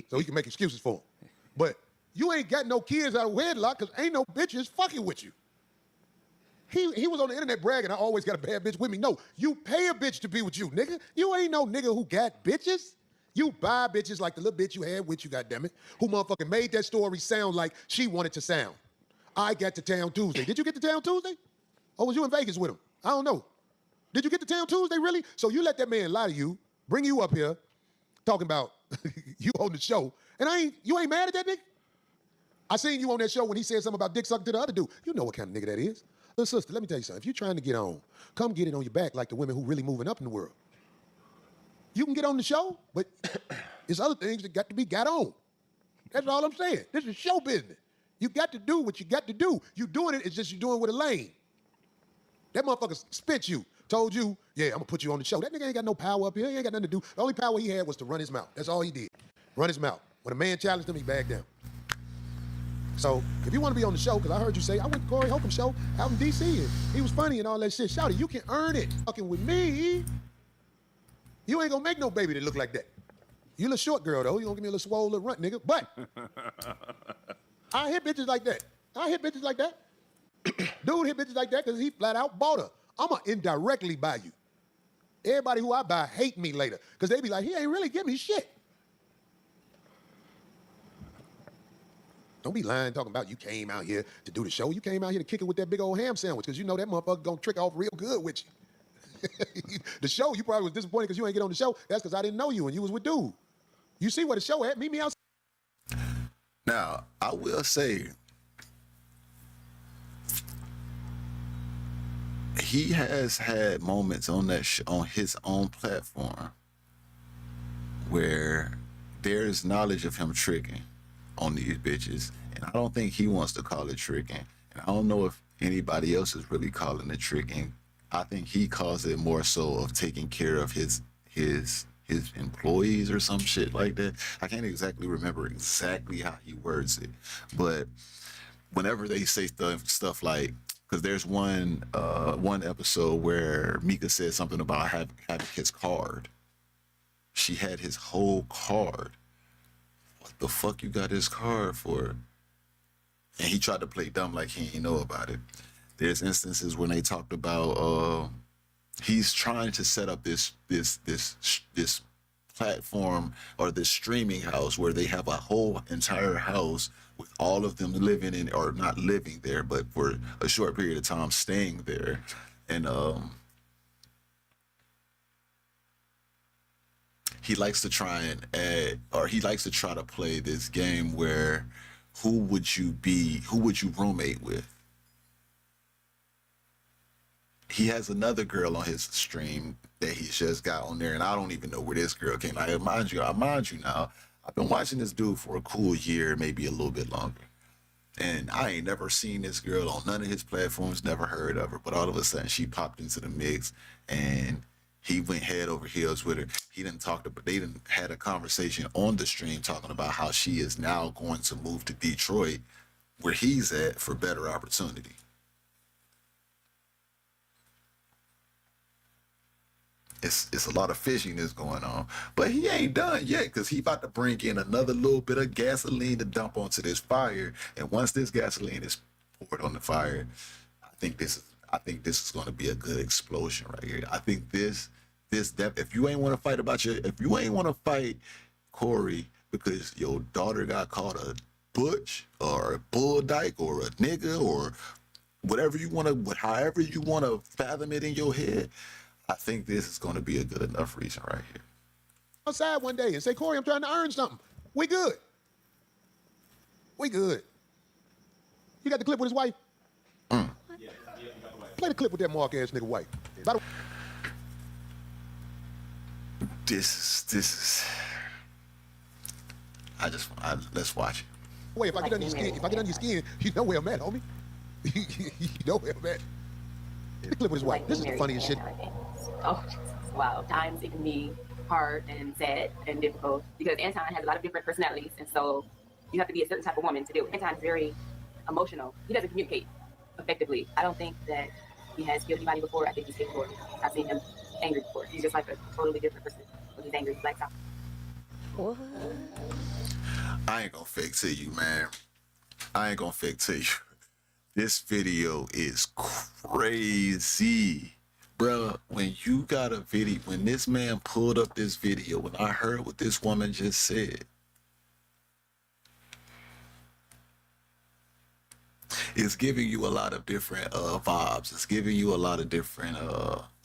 so he can make excuses for him. But you ain't got no kids out of wedlock, because ain't no bitches fucking with you. He was on the internet bragging, I always got a bad bitch with me. No, you pay a bitch to be with you, nigga. You ain't no nigga who got bitches. You buy bitches like the little bitch you had with you, goddammit, who motherfucking made that story sound like she wanted to sound. I got to town Tuesday. Did you get to town Tuesday? Or was you in Vegas with him? I don't know. Did you get to town Tuesday, really? So you let that man lie to you, bring you up here, talking about you on the show, and you ain't mad at that nigga? I seen you on that show when he said something about dick sucking to the other dude. You know what kind of nigga that is. Little sister, let me tell you something. If you're trying to get on, come get it on your back like the women who really moving up in the world. You can get on the show, but there's other things that got to be got on. That's all I'm saying. This is show business. You got to do what you got to do. You doing it, it's just you doing it with a lane. That motherfucker spent you, told you, yeah, I'm gonna put you on the show. That nigga ain't got no power up here. He ain't got nothing to do. The only power he had was to run his mouth. That's all he did. Run his mouth. When a man challenged him, he backed down. So if you want to be on the show, because I heard you say, I went to Corey Holcomb show out in D.C. and he was funny and all that shit. Shouty, you can earn it. Fucking with me, you ain't gonna make no baby that look like that. You little short girl though. You gonna give me a little swole little runt, nigga. But I hit bitches like that. I hit bitches like that. Dude hit bitches like that because he flat out bought her. I'ma indirectly buy you. Everybody who I buy hate me later because they be like, he ain't really give me shit. Don't be lying talking about you came out here to do the show. You came out here to kick it with that big old ham sandwich because you know that motherfucker gonna trick off real good with you. The show, you probably was disappointed because you ain't get on the show. That's because I didn't know you and you was with dude. You see where the show at? Meet me outside. Now, I will say, he has had moments on that on his own platform where there's knowledge of him tricking on these bitches, and I don't think he wants to call it tricking, and I don't know if anybody else is really calling it tricking. I think he calls it more so of taking care of his employees or some shit like that. I can't exactly remember exactly how he words it, but whenever they say stuff like, because there's one episode where Mika said something about having his card. She had his whole card. What the fuck you got his card for? And he tried to play dumb like he didn't know about it. There's instances when they talked about he's trying to set up this platform or this streaming house where they have a whole entire house with all of them living in, or not living there, but for a short period of time staying there. And he likes to try and add, or he likes to try to play this game where who would you roommate with? He has another girl on his stream that he's just got on there, and I don't even know where this girl came. I mind you now, I've been watching this dude for a cool year, maybe a little bit longer. And I ain't never seen this girl on none of his platforms, never heard of her. But all of a sudden she popped into the mix and he went head over heels with her. They didn't had a conversation on the stream talking about how she is now going to move to Detroit, where he's at, for better opportunity. It's a lot of fishiness going on, but he ain't done yet because he about to bring in another little bit of gasoline to dump onto this fire. And once this gasoline is poured on the fire, I think this is going to be a good explosion right here. I think this if you ain't want to fight Corey because your daughter got called a butch or a bull dyke or a nigga or whatever you want to, however you want to fathom it in your head, I think this is going to be a good enough reason right here. Outside one day and say, Corey, I'm trying to earn something. We good. We good. You got the clip with his wife? Play the clip with that mark-ass nigga wife. This is. Let's watch it. Wait, if I get under your skin, you know where I'm at, homie. You know where I'm at. The clip with his wife. This is the funniest shit. Oh, wow. Times it can be hard and sad and difficult because Anton has a lot of different personalities, and so you have to be a certain type of woman to do it. Anton's very emotional. He doesn't communicate effectively. I don't think that he has killed anybody before. I think he's capable. I've seen him angry before. He's just like a totally different person. When he's angry, he blacks out. What? I ain't gonna fake to you, man. I ain't gonna fake to you. This video is crazy. Bruh, when you got a video, when this man pulled up this video, when I heard what this woman just said, it's giving you a lot of different vibes. It's giving you a lot of different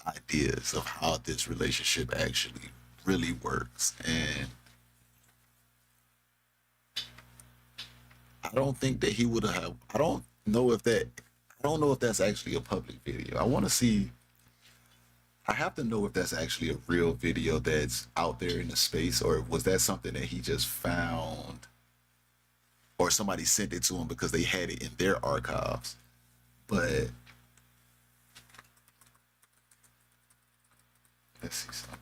ideas of how this relationship actually really works. And I don't think that he would have, I don't know if that's actually a public video. I want to see, I have to know if that's actually a real video that's out there in the space, or was that something that he just found, or or somebody sent it to him because they had it in their archives. But let's see something.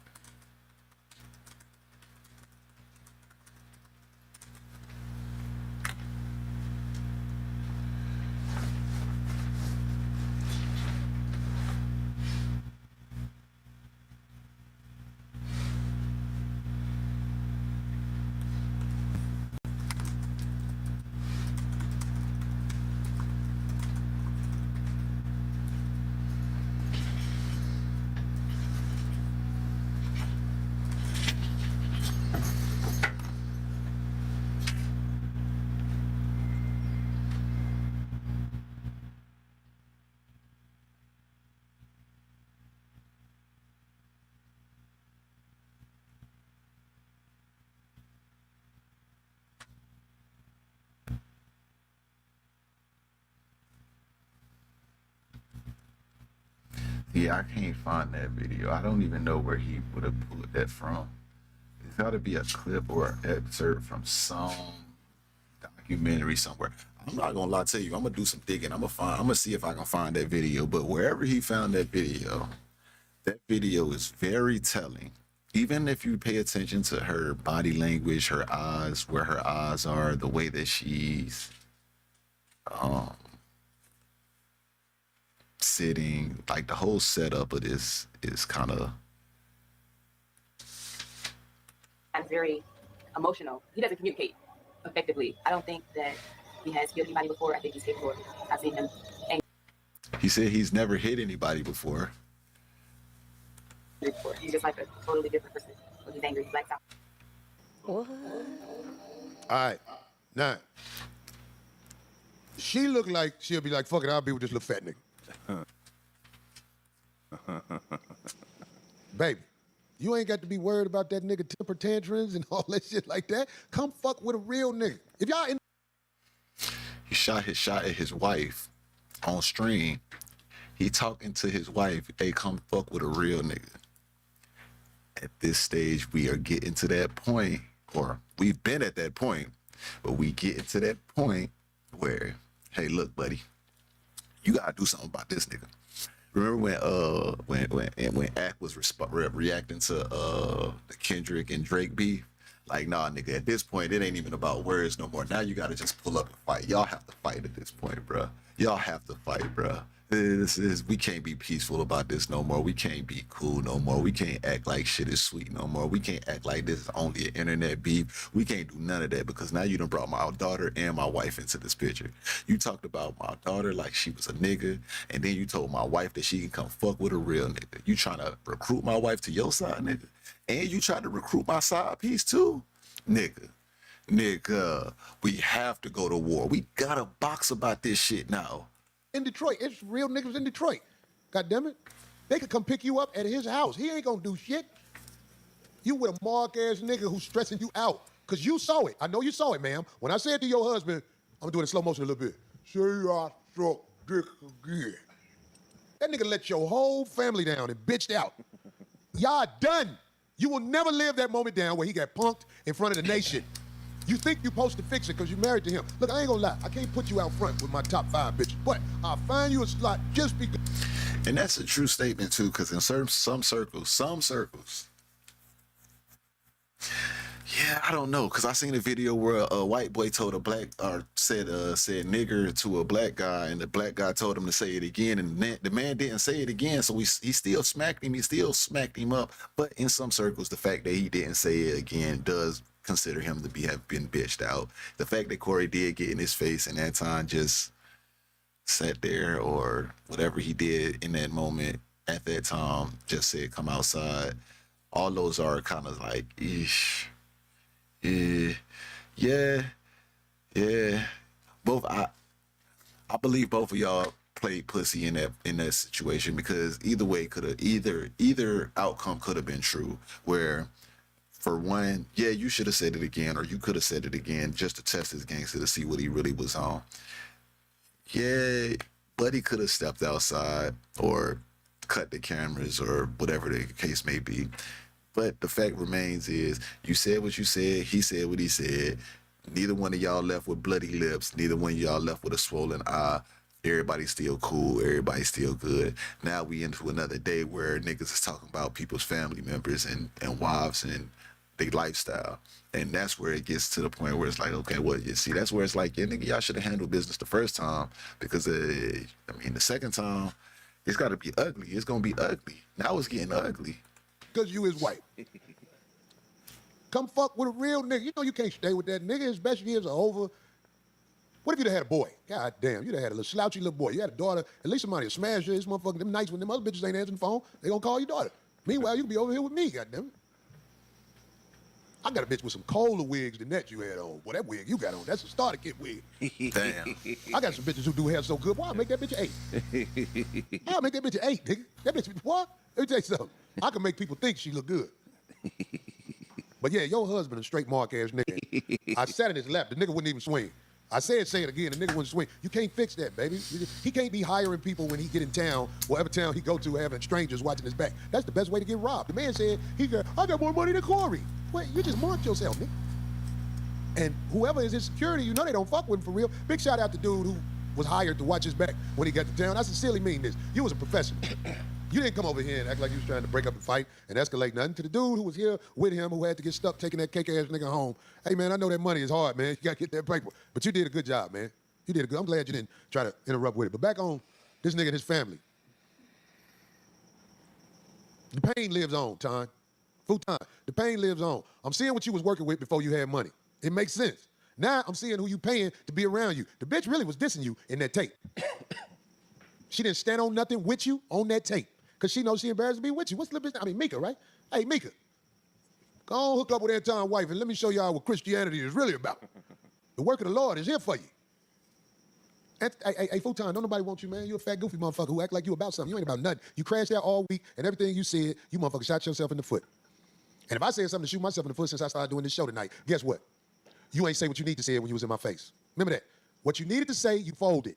Yeah, I can't find that video. I don't even know where he would have pulled that from. It's got to be a clip or an excerpt from some documentary somewhere. I'm not gonna lie to you. I'm gonna do some digging. I'm gonna see if I can find that video. But wherever he found that video is very telling. Even if you pay attention to her body language, her eyes, where her eyes are, the way that she's sitting, like the whole setup of this is kind of. I'm very emotional. He doesn't communicate effectively. I don't think that he has killed anybody before. I think he's capable. I've seen him angry He said he's never hit anybody before. before. He's just like a totally different person. When he's angry, he blacks out. What? All right, now she look like she'll be like, fuck it, I'll be with this little fat nigga. Baby, you ain't got to be worried about that nigga temper tantrums and all that shit like that. Come fuck with a real nigga. If y'all in He shot his shot at his wife on stream. He talking to his wife, hey, come fuck with a real nigga. At this stage, we are getting to that point, or we've been at that point, but we getting to that point where, hey, look, buddy, you gotta do something about this nigga. Remember when Act was reacting to the Kendrick and Drake beef? Like, nah, nigga, at this point, it ain't even about words no more. Now you gotta just pull up and fight. Y'all have to fight at this point, bruh. Y'all have to fight, bruh. We can't be peaceful about this no more. We can't be cool no more. We can't act like shit is sweet no more. We can't act like this is only an internet beef. We can't do none of that because now you done brought my daughter and my wife into this picture. You talked about my daughter like she was a nigga, and then you told my wife that she can come fuck with a real nigga. You trying to recruit my wife to your side, nigga? And you tried to recruit my side piece too? Nigga, we have to go to war. We gotta box about this shit now. in Detroit, it's real niggas in Detroit. God damn it. They could come pick you up at his house. He ain't gonna do shit. You with a mark-ass nigga who's stressing you out. Cause you saw it. I know you saw it, ma'am. When I said to your husband, I'm doing it in slow motion a little bit. Say I struck dick again. That nigga let your whole family down and bitched out. Y'all done. You will never live that moment down where he got punked in front of the nation. You think you're supposed to fix it because you're married to him. Look, I ain't gonna lie. I can't put you out front with my top 5 bitches, but I'll find you a slot just because. And that's a true statement too, because in some circles, yeah, I don't know, because I seen a video where a white boy told a black, or said nigger to a black guy, and the black guy told him to say it again, and the man didn't say it again, so he still smacked him. He still smacked him up. But in some circles, the fact that he didn't say it again does consider him to have been bitched out. The fact that Corey did get in his face and that time just sat there, or whatever he did in that moment at that time, just said come outside. All those are kind of like, ish. Yeah. Both I believe both of y'all played pussy in that situation, because either outcome could have been true. Where for one, yeah, you should have said it again, or you could have said it again just to test his gangster to see what he really was on. Yeah, Buddy could have stepped outside or cut the cameras or whatever the case may be. But the fact remains is, you said what you said, he said what he said. Neither one of y'all left with bloody lips. Neither one of y'all left with a swollen eye. Everybody's still cool. Everybody's still good. Now we into another day where niggas is talking about people's family members and wives and their lifestyle. And that's where it gets to the point where it's like, okay, well, you see, that's where it's like, yeah, nigga, y'all should have handled business the first time because, the second time, it's got to be ugly. It's going to be ugly. Now it's getting ugly. Because you is white. Come fuck with a real nigga. You know you can't stay with that nigga. His best years are over. What if you'd have had a boy? God damn, you'd have had a little slouchy little boy. You had a daughter. At least somebody will smash you. This motherfucker, them nights when them other bitches ain't answering the phone, they gonna call your daughter. Meanwhile, you can be over here with me, goddamn it. I got a bitch with some colder wigs than that you had on. Well, that wig you got on, that's a starter kit wig. Damn. I got some bitches who do hair so good. Why I make that bitch an 8? I'll make that bitch an 8, nigga. That bitch, what? Let me tell you something. I can make people think she look good. But yeah, your husband a straight mark ass nigga. I sat in his lap. The nigga wouldn't even swing. I said, say it again. The nigga wouldn't swing. You can't fix that, baby. He can't be hiring people when he get in town, whatever town he go to, having strangers watching his back. That's the best way to get robbed. The man said, I got more money than Corey. Wait, you just marked yourself, nigga. And whoever is his security, you know they don't fuck with him for real. Big shout out to dude who was hired to watch his back when he got to town. I sincerely mean this. You was a professional. You didn't come over here and act like you was trying to break up and fight and escalate nothing. To the dude who was here with him who had to get stuck taking that cake-ass nigga home. Hey, man, I know that money is hard, man. You got to get that paper. But you did a good job, man. You did a good. I'm glad you didn't try to interrupt with it. But back on this nigga and his family. The pain lives on, Ton. Full time. The pain lives on. I'm seeing what you was working with before you had money. It makes sense. Now I'm seeing who you paying to be around you. The bitch really was dissing you in that tape. She didn't stand on nothing with you on that tape. Because she knows she embarrassed to be with you. What's the bitch? I mean, Mika, right? Hey, Mika, go on hook up with Anton's wife and let me show y'all what Christianity is really about. The work of the Lord is here for you. And, hey, full time, don't nobody want you, man. You a fat, goofy motherfucker who act like you about something. You ain't about nothing. You crashed out all week, and everything you said, you motherfucker shot yourself in the foot. And if I said something to shoot myself in the foot since I started doing this show tonight, guess what? You ain't say what you need to say when you was in my face. Remember that. What you needed to say, you folded.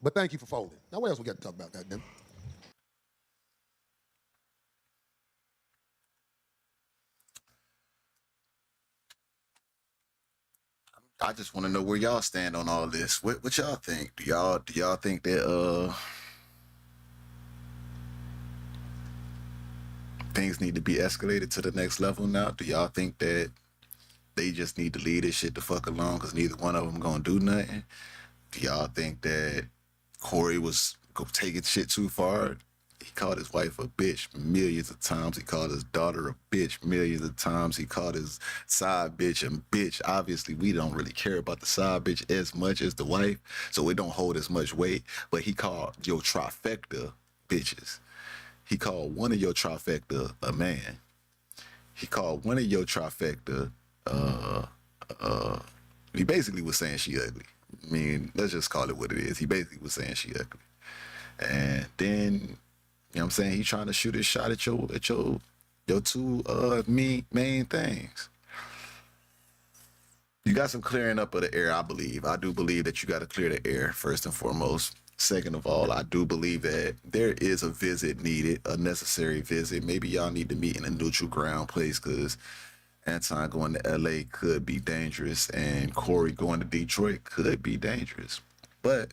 But thank you for folding. Now, what else we got to talk about, goddamn? I just want to know where y'all stand on all this. What y'all think? Do y'all think that things need to be escalated to the next level now? Do y'all think that they just need to leave this shit the fuck alone because neither one of them gonna do nothing? Do y'all think that Corey was taking shit too far? He called his wife a bitch millions of times. He called his daughter a bitch millions of times. He called his side bitch a bitch. Obviously, we don't really care about the side bitch as much as the wife, so it don't hold as much weight. But he called your trifecta bitches. He called one of your trifecta a man. He called one of your trifecta, he basically was saying she ugly. I mean, let's just call it what it is. He basically was saying she ugly. And then, you know what I'm saying, he trying to shoot his shot at your two main things. You got some clearing up of the air, I believe. I do believe that you got to clear the air, first and foremost. Second of all, I do believe that there is a visit needed, a necessary visit. Maybe y'all need to meet in a neutral ground place because Anton going to LA could be dangerous and Corey going to Detroit could be dangerous. But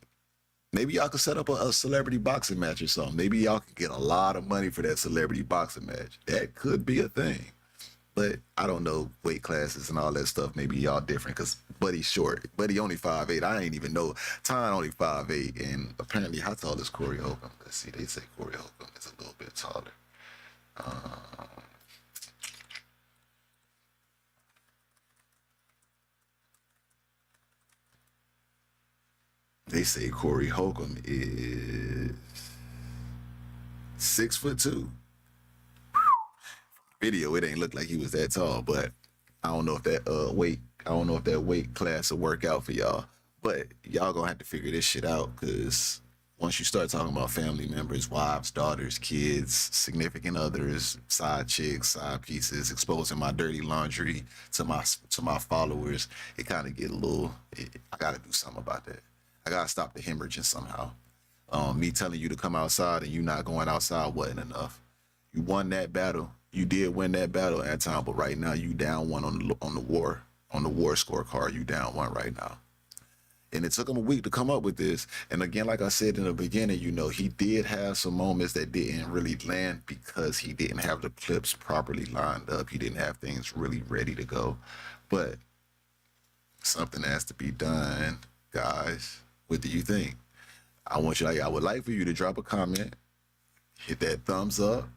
maybe y'all could set up a celebrity boxing match or something. Maybe y'all could get a lot of money for that celebrity boxing match. That could be a thing. But I don't know weight classes and all that stuff. Maybe y'all different because Buddy's short. Buddy only 5'8". I ain't even know. Ty only 5'8". And apparently, how tall is Corey Holcomb? Let's see. They say Corey Holcomb is a little bit taller. They say Corey Holcomb is 6'2". Video, it ain't look like he was that tall, but I don't know if that weight class will work out for y'all. But y'all gonna have to figure this shit out because once you start talking about family members, wives, daughters, kids, significant others, side chicks, side pieces, exposing my dirty laundry to my followers, it kind of get a little. I gotta do something about that. I gotta stop the hemorrhaging somehow. Me telling you to come outside and you not going outside wasn't enough. You won that battle. You did win that battle at time, but right now you down one on the war. on the war scorecard. You down 1 right now. And it took him a week to come up with this. And again, like I said in the beginning, you know, he did have some moments that didn't really land because he didn't have the clips properly lined up. He didn't have things really ready to go. But something has to be done, guys. What do you think? I would like for you to drop a comment, hit that thumbs up,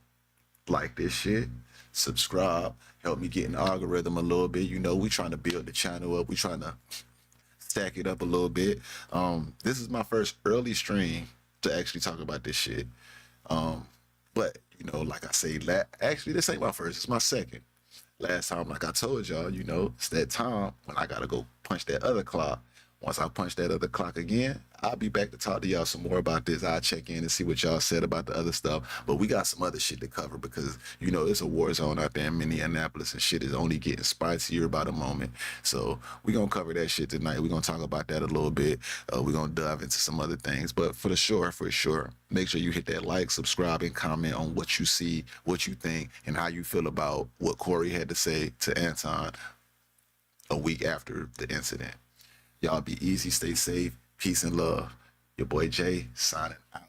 like this shit, subscribe, help me get in the algorithm a little bit. You know, we trying to build the channel up. We trying to stack it up a little bit. This is my first early stream to actually talk about this shit. But, you know, like I say, actually, this ain't my first. It's my second. Last time, like I told y'all, you know, it's that time when I got to go punch that other clock. Once I punch that other clock again, I'll be back to talk to y'all some more about this. I'll check in and see what y'all said about the other stuff. But we got some other shit to cover because, you know, it's a war zone out there in Minneapolis and shit is only getting spicier by the moment. So we're going to cover that shit tonight. We're going to talk about that a little bit. We're going to dive into some other things. But for sure, make sure you hit that like, subscribe, and comment on what you see, what you think, and how you feel about what Corey had to say to Anton a week after the incident. Y'all be easy, stay safe, peace and love. Your boy Jay signing out.